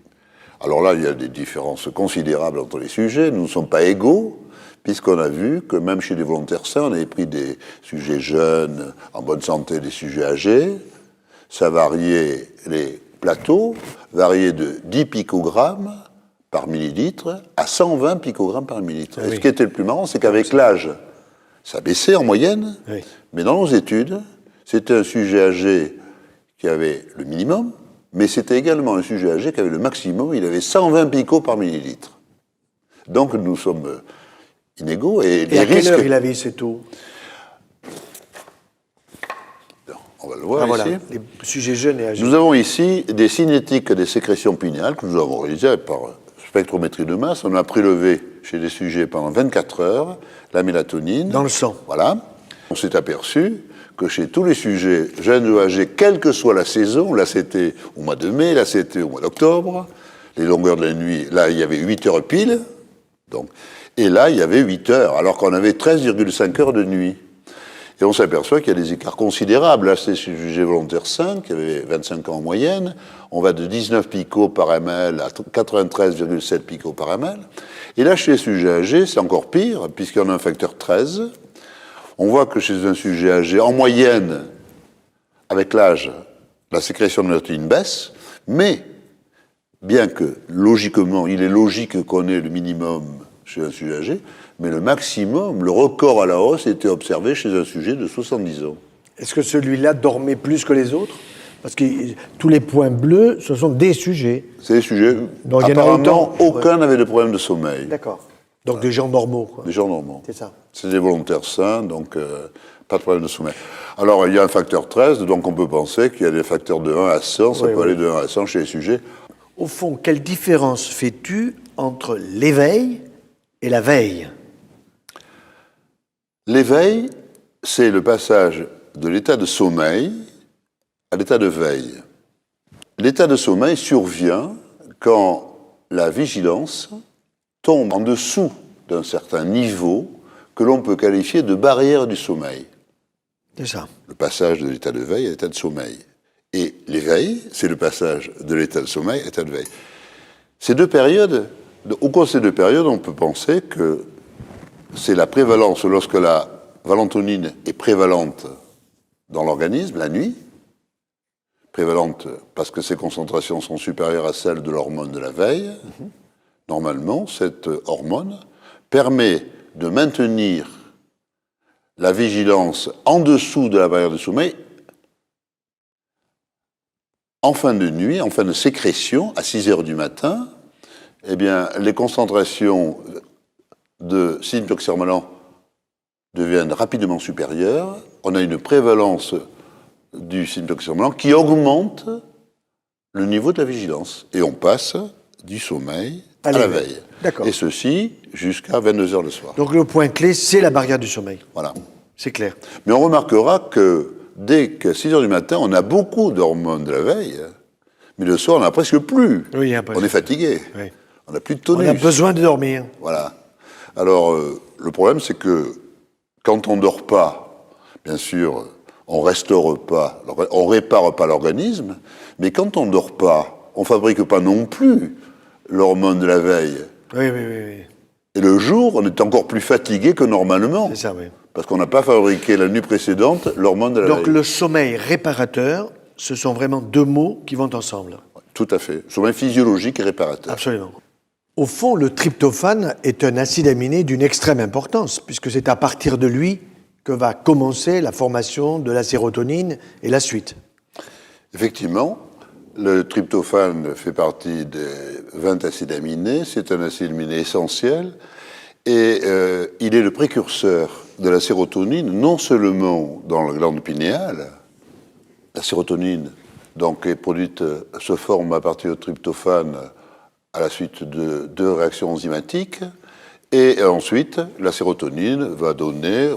Alors là, il y a des différences considérables entre les sujets. Nous ne sommes pas égaux, puisqu'on a vu que même chez les volontaires sains, on avait pris des sujets jeunes, en bonne santé, des sujets âgés. Ça variait, les plateaux variaient de 10 picogrammes par millilitre à 120 picogrammes par millilitre. Ah, et oui. ce qui était le plus marrant, c'est qu'avec l'âge, ça baissait en moyenne, Oui. mais dans nos études, c'était un sujet âgé qui avait le minimum, mais c'était également un sujet âgé qui avait le maximum, il avait 120 picos par millilitre. Donc nous sommes inégaux et Et les à quelle risques... heure il avait ces taux? On va le voir Ah, voilà, ici. les sujets jeunes et âgés. Nous avons ici des cinétiques des sécrétions pinéales que nous avons réalisées par spectrométrie de masse. On a prélevé chez des sujets pendant 24 heures la mélatonine. Dans le sang. Voilà. On s'est aperçu que chez tous les sujets jeunes ou âgés, quelle que soit la saison, là c'était au mois de mai, là c'était au mois d'octobre, les longueurs de la nuit, là il y avait 8 heures pile, donc, et là il y avait 8 heures, alors qu'on avait 13,5 heures de nuit. Et on s'aperçoit qu'il y a des écarts considérables. Là, c'est sujet volontaire 5, qui avait 25 ans en moyenne. On va de 19 picots par ml à 93,7 picots par ml. Et là, chez les sujets âgés, c'est encore pire, puisqu'il y en a un facteur 13. On voit que chez un sujet âgé, en moyenne, avec l'âge, la sécrétion de mélatonine baisse, mais bien que, logiquement, il est logique qu'on ait le minimum chez un sujet âgé, mais le maximum, le record à la hausse, était observé chez un sujet de 70 ans. Est-ce que celui-là dormait plus que les autres? Parce que tous les points bleus, ce sont des sujets. C'est des sujets, Donc, il y en a apparemment, autant. aucun n'avait de problème de sommeil. D'accord. Donc des gens normaux, quoi. Des gens normaux. C'est ça. C'est des volontaires sains, donc pas de problème de sommeil. Alors, il y a un facteur 13, donc on peut penser qu'il y a des facteurs de 1 à 100, ça Oui, peut oui. aller de 1 à 100 chez les sujets. Au fond, quelle différence fais-tu entre l'éveil et la veille? L'éveil, c'est le passage de l'état de sommeil à l'état de veille. L'état de sommeil survient quand la vigilance tombe en dessous d'un certain niveau que l'on peut qualifier de barrière du sommeil. C'est ça. Le passage de l'état de veille à l'état de sommeil. Et l'éveil, c'est le passage de l'état de sommeil à l'état de veille. Ces deux périodes, au cours de ces deux périodes, on peut penser que c'est la prévalence, lorsque la valentonine est prévalente dans l'organisme, la nuit, prévalente parce que ses concentrations sont supérieures à celles de l'hormone de la veille. Normalement, cette hormone permet de maintenir la vigilance en dessous de la barrière du sommeil en fin de nuit, en fin de sécrétion, à 6 heures du matin. Eh bien, les concentrations de syntoxyrmalan deviennent rapidement supérieures. On a une prévalence du syntoxyrmalan qui augmente le niveau de la vigilance. Et on passe du sommeil à la veille. D'accord. Et ceci jusqu'à 22 heures le soir. Donc le point clé, c'est la barrière du sommeil. Voilà. C'est clair. Mais on remarquera que dès que 6 heures du matin, on a beaucoup d'hormones de la veille, mais le soir, on n'a presque plus. Oui, il y a presque On est fatigué. Oui. On n'a plus de On tonus. a besoin de dormir. Voilà. Alors, le problème, c'est que quand on ne dort pas, bien sûr, on restaure pas, on répare pas l'organisme, mais quand on ne dort pas on ne fabrique pas non plus l'hormone de la veille. Oui, oui, oui, oui. Et le jour, on est encore plus fatigué que normalement. C'est ça, oui. Parce qu'on n'a pas fabriqué la nuit précédente l'hormone de la veille. Donc le sommeil réparateur, ce sont vraiment deux mots qui vont ensemble. Tout à fait. Sommeil physiologique et réparateur. Absolument. Au fond, le tryptophane est un acide aminé d'une extrême importance, puisque c'est à partir de lui que va commencer la formation de la sérotonine et la suite. Effectivement, le tryptophane fait partie des 20 acides aminés. C'est un acide aminé essentiel. Et il est le précurseur de la sérotonine, non seulement dans la glande pinéale. La sérotonine, donc, est produite, se forme à partir du tryptophane à la suite de 2 réactions enzymatiques. Et ensuite, la sérotonine va donner,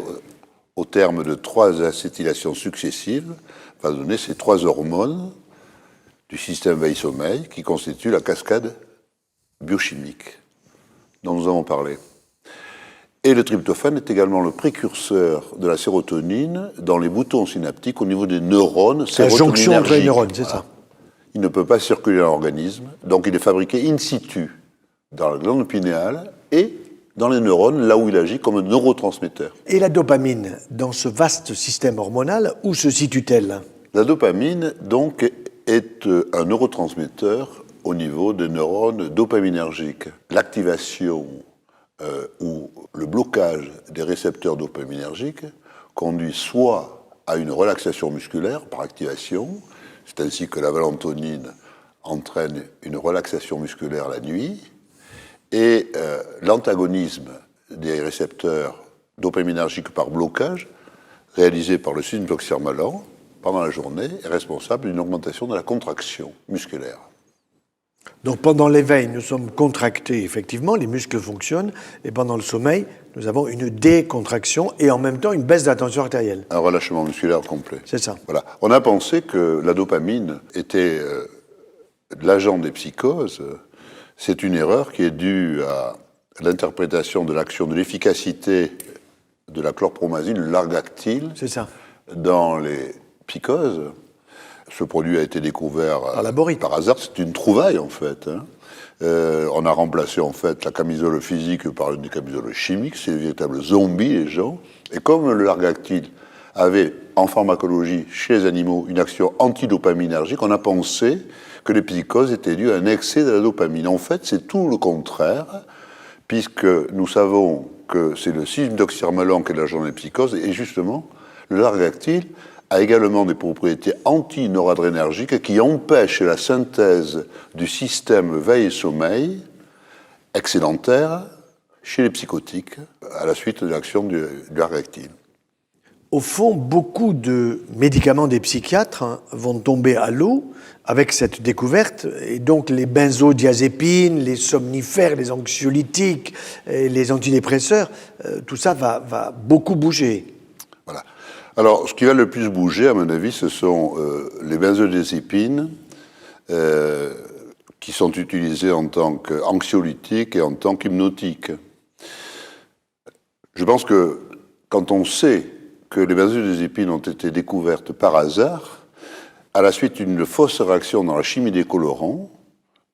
au terme de 3 acétylations successives, va donner ces 3 hormones du système veille-sommeil qui constituent la cascade biochimique dont nous avons parlé. Et le tryptophane est également le précurseur de la sérotonine dans les boutons synaptiques au niveau des neurones sérotoninergiques. La jonction entre les neurones, c'est ça. Il ne peut pas circuler dans l'organisme, donc il est fabriqué in situ dans la glande pinéale et dans les neurones, là où il agit comme un neurotransmetteur. Et la dopamine, dans ce vaste système hormonal, où se situe-t-elle? La dopamine, donc, est un neurotransmetteur au niveau des neurones dopaminergiques. L'activation ou le blocage des récepteurs dopaminergiques conduit soit à une relaxation musculaire par activation, c'est ainsi que la valentonine entraîne une relaxation musculaire la nuit, et l'antagonisme des récepteurs dopaminergiques par blocage, réalisé par le 6-méthoxyrmalan pendant la journée, est responsable d'une augmentation de la contraction musculaire. Donc pendant l'éveil, nous sommes contractés, effectivement, les muscles fonctionnent, et pendant le sommeil, nous avons une décontraction et en même temps une baisse de la tension artérielle. Un relâchement musculaire complet. C'est ça. Voilà. On a pensé que la dopamine était l'agent des psychoses. C'est une erreur qui est due à l'interprétation de l'action, de l'efficacité de la chlorpromazine, le largactyle, C'est ça. dans les psychoses. Ce produit a été découvert par hasard. C'est une trouvaille, en fait. On a remplacé, en fait, la camisole physique par une camisole chimique. C'est des véritables zombies, les gens. Et comme le largactyle avait, en pharmacologie, chez les animaux, une action antidopaminergique, on a pensé que les psychoses étaient dues à un excès de la dopamine. En fait, c'est tout le contraire, puisque nous savons que c'est le 6-méthoxyrmalan qui est l'agent des psychoses, et justement, le largactyle a également des propriétés anti-noradrénergiques qui empêchent la synthèse du système veille-sommeil excédentaire chez les psychotiques à la suite de l'action du largactyle. Au fond, beaucoup de médicaments des psychiatres vont tomber à l'eau avec cette découverte, et donc les benzodiazépines, les somnifères, les anxiolytiques, et les antidépresseurs, tout ça va beaucoup bouger. Voilà. Alors, ce qui va le plus bouger, à mon avis, ce sont les benzodiazépines qui sont utilisées en tant qu'anxiolytiques et en tant qu'hypnotiques. Je pense que quand on sait que les benzodiazépines ont été découvertes par hasard, à la suite d'une fausse réaction dans la chimie des colorants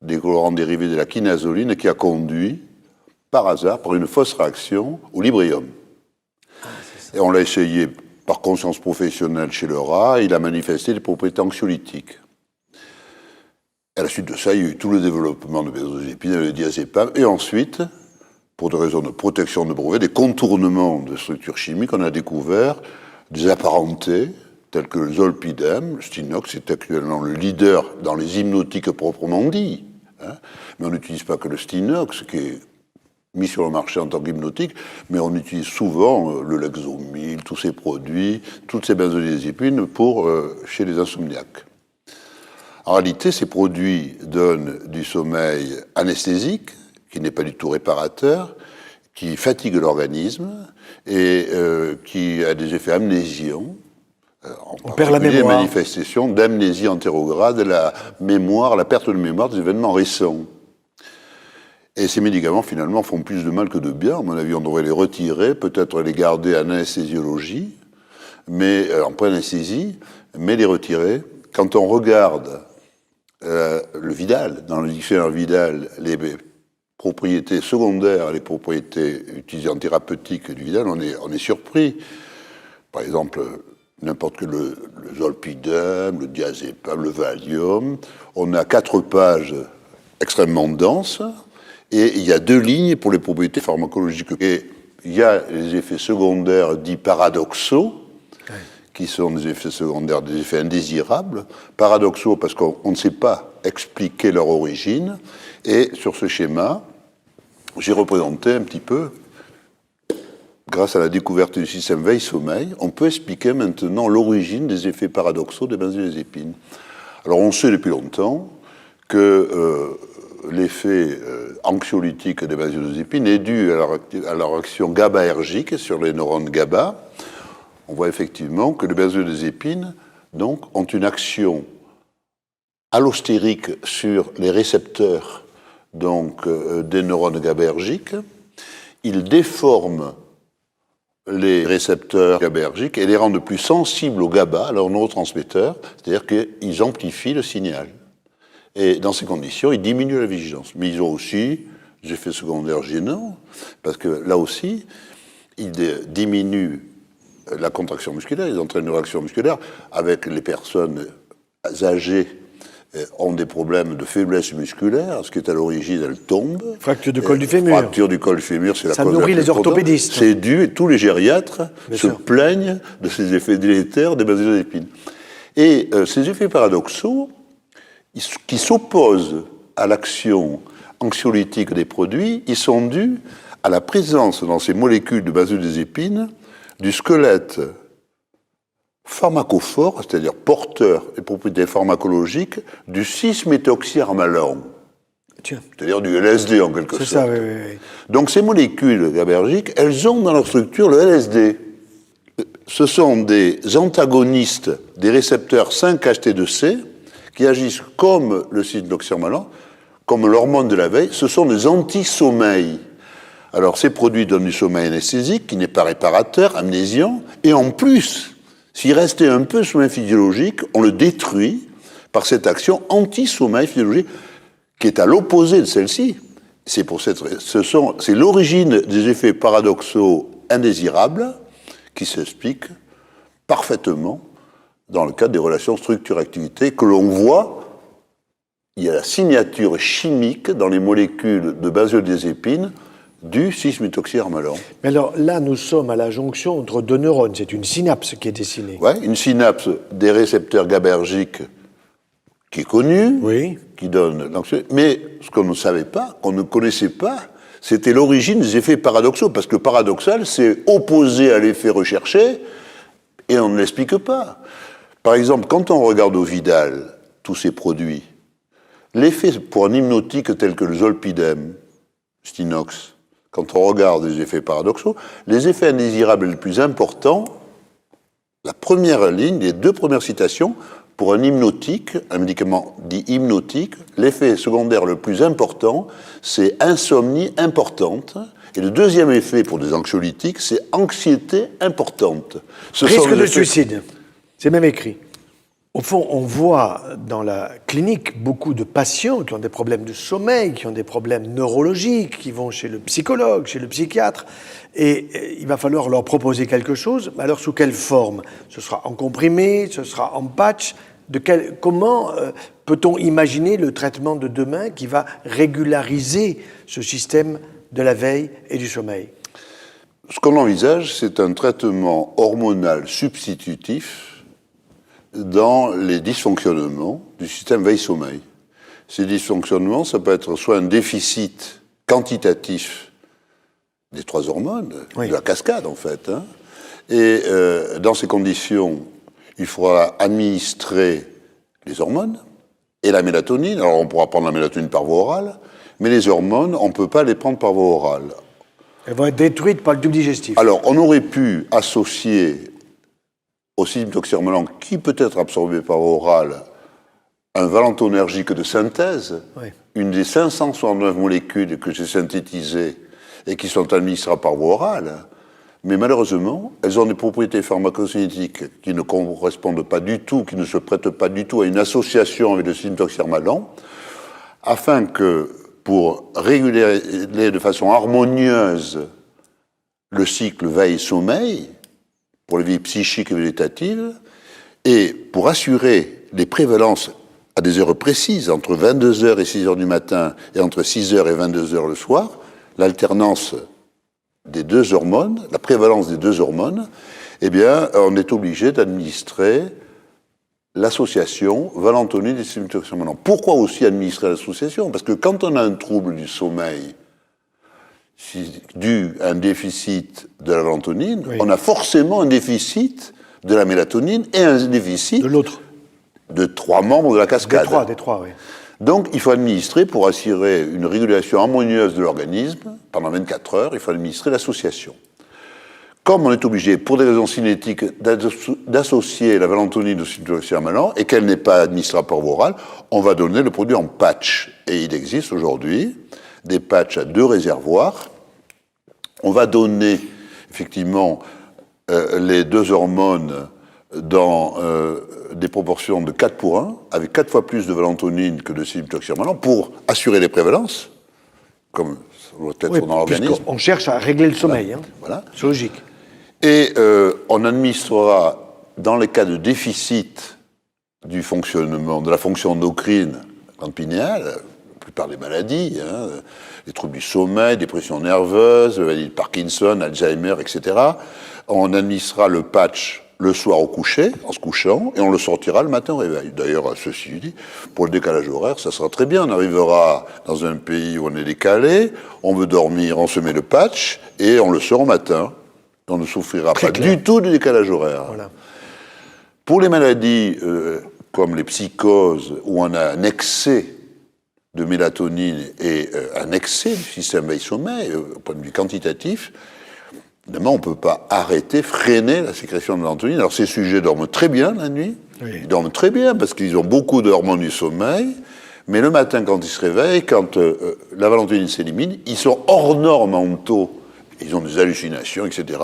dérivés de la quinazoline, qui a conduit, par hasard, par une fausse réaction, au Librium. Et on l'a essayé par conscience professionnelle chez le rat, il a manifesté des propriétés anxiolytiques. À la suite de ça, il y a eu tout le développement de benzodiazépines et de diazépam, et ensuite, pour des raisons de protection de brevets, des contournements de structures chimiques, on a découvert des apparentés, tels que le zolpidem. Le Stinox est actuellement le leader dans les hypnotiques proprement dit. Mais on n'utilise pas que le Stinox, qui est mis sur le marché en tant qu'hypnotique, mais on utilise souvent le Lexomil, tous ces produits, toutes ces benzodiazépines chez les insomniaques. En réalité, ces produits donnent du sommeil anesthésique, qui n'est pas du tout réparateur, qui fatigue l'organisme et qui a des effets amnésiants. On perd la mémoire. Des manifestations d'amnésie antérograde, la perte de mémoire des événements récents. Et ces médicaments, finalement, font plus de mal que de bien. À mon avis, on devrait les retirer, peut-être les garder en anesthésiologie, en pré-anesthésie, mais les retirer. Quand on regarde le Vidal, dans le dictionnaire Vidal, les propriétés secondaires, les propriétés utilisées en thérapeutique du Vidal, on est surpris. Par exemple, n'importe que le zolpidem, le diazépam, le Valium, on a 4 pages extrêmement denses, et il y a 2 lignes pour les propriétés pharmacologiques. Et il y a les effets secondaires dits paradoxaux, qui sont des effets secondaires, des effets indésirables. Paradoxaux parce qu'on ne sait pas expliquer leur origine. Et sur ce schéma, j'ai représenté un petit peu, grâce à la découverte du système veille-sommeil, on peut expliquer maintenant l'origine des effets paradoxaux des benzodiazépines. Alors on sait depuis longtemps que l'effet anxiolytique des benzodiazépines est dû à leur action GABAergique sur les neurones GABA. On voit effectivement que les benzodiazépines donc, ont une action allostérique sur les récepteurs donc, des neurones GABAergiques. Ils déforment les récepteurs GABAergiques et les rendent plus sensibles au GABA, à leurs neurotransmetteurs, c'est-à-dire qu'ils amplifient le signal. Et dans ces conditions, ils diminuent la vigilance. Mais ils ont aussi des effets secondaires gênants, parce que là aussi, ils diminuent la contraction musculaire, ils entraînent une réaction musculaire. Avec les personnes âgées ont des problèmes de faiblesse musculaire, ce qui est à l'origine, elles tombent. Fracture du col du fémur. Fracture du col du fémur, c'est la cause. Ça nourrit les orthopédistes. C'est dû, et tous les gériatres se plaignent de ces effets délétères des benzodiazépines. Et ces effets paradoxaux, qui s'opposent à l'action anxiolytique des produits, ils sont dus à la présence dans ces molécules de benzodiazépines du squelette pharmacophore, c'est-à-dire porteur des propriétés pharmacologiques, du 6-méthoxyarmalan. C'est-à-dire du LSD en quelque sorte. C'est ça, oui. Donc ces molécules GABAergiques, elles ont dans leur structure le LSD. Ce sont des antagonistes des récepteurs 5-HT2C qui agissent comme le 6-méthoxyarmalan, comme l'hormone de la veille. Ce sont des anti-sommeils. Alors, ces produits donnent du sommeil anesthésique qui n'est pas réparateur, amnésiant, et en plus, s'il restait un peu sommeil physiologique, on le détruit par cette action anti-sommeil physiologique qui est à l'opposé de celle-ci. C'est l'origine des effets paradoxaux indésirables qui s'expliquent parfaitement dans le cadre des relations structure-activité que l'on voit. Il y a la signature chimique dans les molécules de benzodiazépines du 6-méthoxyarmalan. Mais alors là, nous sommes à la jonction entre 2 neurones. C'est une synapse qui est dessinée. Oui, une synapse des récepteurs GABAergiques qui est connue, oui, qui donne l'anxiété. Mais ce qu'on ne savait pas, qu'on ne connaissait pas, c'était l'origine des effets paradoxaux. Parce que paradoxal, c'est opposé à l'effet recherché, et on ne l'explique pas. Par exemple, quand on regarde au Vidal tous ces produits, l'effet pour un hypnotique tel que le zolpidem, Stinox, quand on regarde les effets paradoxaux, les effets indésirables les plus importants, la première ligne, les 2 premières citations, pour un hypnotique, un médicament dit hypnotique, l'effet secondaire le plus important, c'est insomnie importante. Et le deuxième effet pour des anxiolytiques, c'est anxiété importante. Risque de suicide. C'est même écrit. Au fond, on voit dans la clinique beaucoup de patients qui ont des problèmes de sommeil, qui ont des problèmes neurologiques, qui vont chez le psychologue, chez le psychiatre, et il va falloir leur proposer quelque chose. Alors, sous quelle forme? Ce sera en comprimé, ce sera en patch. Comment peut-on imaginer le traitement de demain qui va régulariser ce système de la veille et du sommeil? Ce qu'on envisage, c'est un traitement hormonal substitutif dans les dysfonctionnements du système veille-sommeil. Ces dysfonctionnements, ça peut être soit un déficit quantitatif des 3 hormones, oui, de la cascade en fait, hein. Et dans ces conditions, il faudra administrer les hormones et la mélatonine. Alors on pourra prendre la mélatonine par voie orale, mais les hormones, on ne peut pas les prendre par voie orale. Elles vont être détruites par le tube digestif. Alors on aurait pu associer au 6-méthoxyarmalan, qui peut être absorbé par voie orale, un valentonergique de synthèse, oui, une des 569 molécules que j'ai synthétisées et qui sont administrées par voie orale. mais malheureusement, elles ont des propriétés pharmacocinétiques qui ne correspondent pas du tout, qui ne se prêtent pas du tout à une association avec le système toxirmalan, afin que, pour réguler de façon harmonieuse le cycle veille-sommeil, pour les vies psychiques et végétatives, et pour assurer les prévalences à des heures précises, entre 22h et 6h du matin, et entre 6h et 22h le soir, l'alternance des deux hormones, la prévalence des deux hormones, eh bien, on est obligé d'administrer l'association valentonine et cytotoxirmalan. Pourquoi aussi administrer l'association? Parce que quand on a un trouble du sommeil dû à un déficit de la valentonine, oui, on a forcément un déficit de la mélatonine et un déficit de l'autre, de 3 membres de la cascade. Des trois, oui. Donc, il faut administrer, pour assurer une régulation harmonieuse de l'organisme, pendant 24 heures, il faut administrer l'association. Comme on est obligé, pour des raisons cinétiques, d'associer la valentonine au cytotoxirmalan et qu'elle n'est pas administrable par voie orale, on va donner le produit en patch. Et il existe aujourd'hui des patchs à 2 réservoirs. On va donner, effectivement, les 2 hormones dans des proportions de 4 pour 1, avec 4 fois plus de valentonine que de cytotoxirmalan, pour assurer les prévalences, comme ça doit être dans l'organisme. On cherche à régler le sommeil, voilà. Voilà. C'est logique. Et on administrera, dans les cas de déficit du fonctionnement, de la fonction endocrine, glande pinéale, la plupart des maladies, les troubles du sommeil, dépression nerveuse, maladie de Parkinson, Alzheimer, etc., on administrera le patch le soir au coucher, en se couchant, et on le sortira le matin au réveil. D'ailleurs, ceci dit, pour le décalage horaire, ça sera très bien. On arrivera dans un pays où on est décalé, on veut dormir, on se met le patch, et on le sort au matin. On ne souffrira pas du tout du décalage horaire. Voilà. Pour les maladies comme les psychoses, où on a un excès de mélatonine et un excès du système veille-sommeil, au point de vue quantitatif, évidemment, on ne peut pas arrêter, freiner la sécrétion de mélatonine. Alors, ces sujets dorment très bien la nuit. Oui. Ils dorment très bien parce qu'ils ont beaucoup d'hormones du sommeil. Mais le matin, quand ils se réveillent, quand la mélatonine s'élimine, ils sont hors normes mentaux. Ils ont des hallucinations, etc.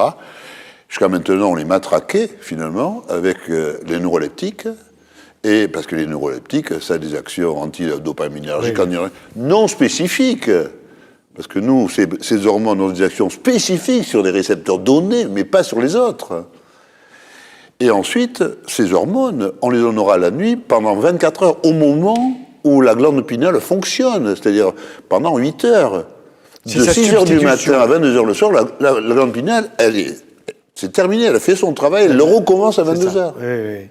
Jusqu'à maintenant, on les matraquait, finalement, avec les neuroleptiques. Et parce que les neuroleptiques, ça a des actions antidopaminergiques, oui, non spécifiques. Parce que nous, ces hormones ont des actions spécifiques sur des récepteurs donnés, mais pas sur les autres. Et ensuite, ces hormones, on les donnera la nuit pendant 24 heures, au moment où la glande pinéale fonctionne, c'est-à-dire pendant 8 heures. De 6 heures du matin à 22 heures le soir, la glande pinéale, c'est terminé, elle a fait son travail, elle le recommence à 22 heures. Oui, oui.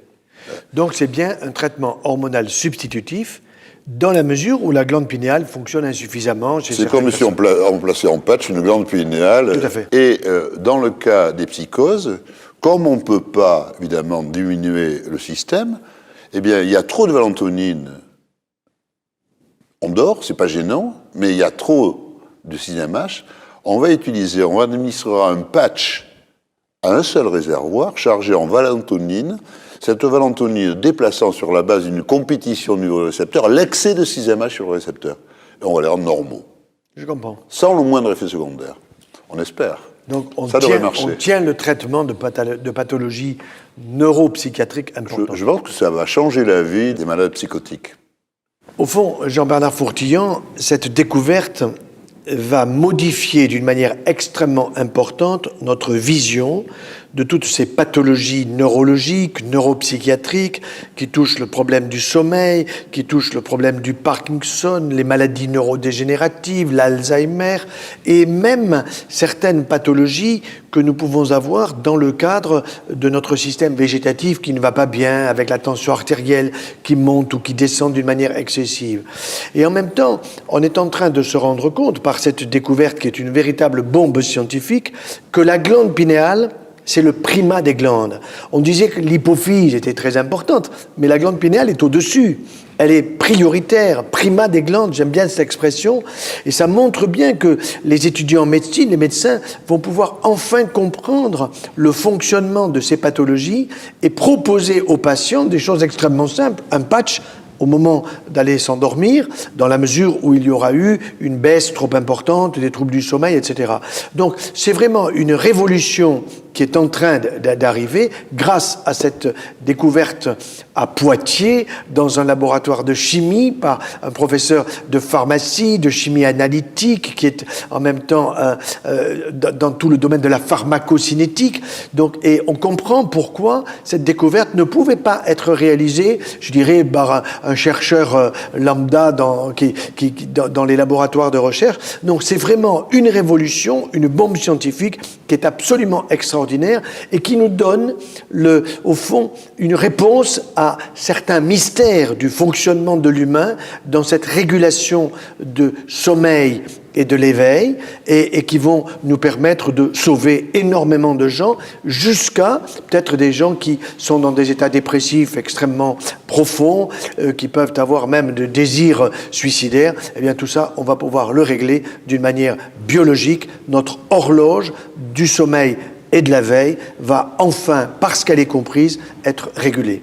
Donc c'est bien un traitement hormonal substitutif, dans la mesure où la glande pinéale fonctionne insuffisamment. C'est comme si on plaçait en patch une glande pinéale. Tout à fait. Et dans le cas des psychoses, comme on ne peut pas, évidemment, diminuer le système, eh bien, il y a trop de valentonine. On dort, c'est pas gênant, mais il y a trop de 6-MH. On va administrera un patch à un seul réservoir chargé en valentonine. Cette valentonine déplaçant sur la base d'une compétition du récepteur l'excès de 6-MH sur le récepteur. Et on va les rendre normaux. Je comprends. Sans le moindre effet secondaire. On espère. Donc on tient le traitement de pathologies neuropsychiatriques importantes. Je pense que ça va changer la vie des malades psychotiques. Au fond, Jean-Bernard Fourtillon, cette découverte va modifier d'une manière extrêmement importante notre vision de toutes ces pathologies neurologiques, neuropsychiatriques, qui touchent le problème du sommeil, qui touchent le problème du Parkinson, les maladies neurodégénératives, l'Alzheimer, et même certaines pathologies que nous pouvons avoir dans le cadre de notre système végétatif qui ne va pas bien, avec la tension artérielle qui monte ou qui descend d'une manière excessive. Et en même temps, on est en train de se rendre compte, par cette découverte qui est une véritable bombe scientifique, que la glande pinéale, c'est le primat des glandes. On disait que l'hypophyse était très importante, mais la glande pinéale est au-dessus. Elle est prioritaire, primat des glandes, j'aime bien cette expression, et ça montre bien que les étudiants en médecine, les médecins, vont pouvoir enfin comprendre le fonctionnement de ces pathologies et proposer aux patients des choses extrêmement simples, un patch au moment d'aller s'endormir, dans la mesure où il y aura eu une baisse trop importante des troubles du sommeil, etc. Donc c'est vraiment une révolution qui est en train d'arriver grâce à cette découverte à Poitiers, dans un laboratoire de chimie, par un professeur de pharmacie, de chimie analytique, qui est en même temps dans tout le domaine de la pharmacocinétique. Donc, et on comprend pourquoi cette découverte ne pouvait pas être réalisée, je dirais, par un chercheur lambda dans les laboratoires de recherche. Donc c'est vraiment une révolution, une bombe scientifique qui est absolument extraordinaire et qui nous donne, au fond, une réponse à certains mystères du fonctionnement de l'humain dans cette régulation de sommeil et de l'éveil, et qui vont nous permettre de sauver énormément de gens, jusqu'à peut-être des gens qui sont dans des états dépressifs extrêmement profonds, qui peuvent avoir même de désirs suicidaires. Eh bien tout ça, on va pouvoir le régler d'une manière biologique. Notre horloge du sommeil et de la veille va enfin, parce qu'elle est comprise, être régulée.